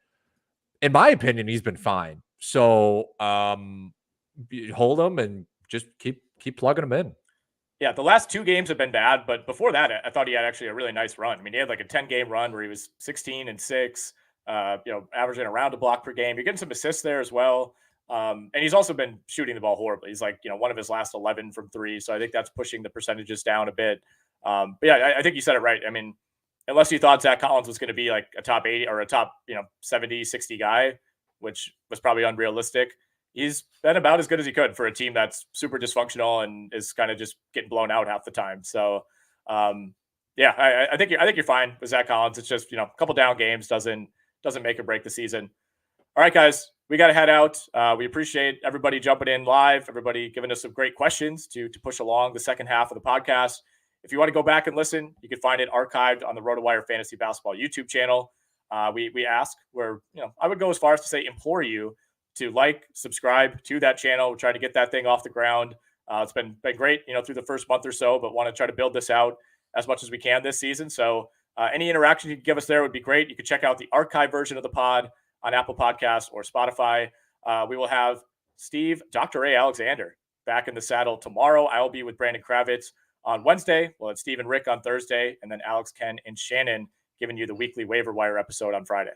In my opinion, he's been fine. So hold him and just keep plugging him in. Yeah, the last 2 games have been bad, but before that, I thought he had actually a really nice run. I mean, he had like a 10-game run where he was 16 and 6, averaging around a block per game. You're getting some assists there as well. And he's also been shooting the ball horribly. He's like, one of his last 11 from 3. So I think that's pushing the percentages down a bit. But yeah, I think you said it right. I mean, unless you thought Zach Collins was going to be like a top 80 or a top, 70, 60 guy, which was probably unrealistic, he's been about as good as he could for a team that's super dysfunctional and is kind of just getting blown out half the time. So, yeah, I think you're fine with Zach Collins. It's just, a couple down games doesn't make or break the season. All right, guys, we got to head out. We appreciate everybody jumping in live, everybody giving us some great questions to push along the second half of the podcast. If you want to go back and listen, you can find it archived on the RotoWire Fantasy Basketball YouTube channel. We ask, I would go as far as to say implore you to subscribe to that channel. We're trying to get that thing off the ground. It's been great, through the first month or so, but want to try to build this out as much as we can this season. So any interaction you can give us there would be great. You can check out the archive version of the pod on Apple Podcasts or Spotify. We will have Dr. A. Alexander back in the saddle tomorrow. I will be with Brandon Kravitz on Wednesday. We'll have Steve and Rick on Thursday, and then Alex, Ken, and Shannon giving you the weekly waiver wire episode on Friday.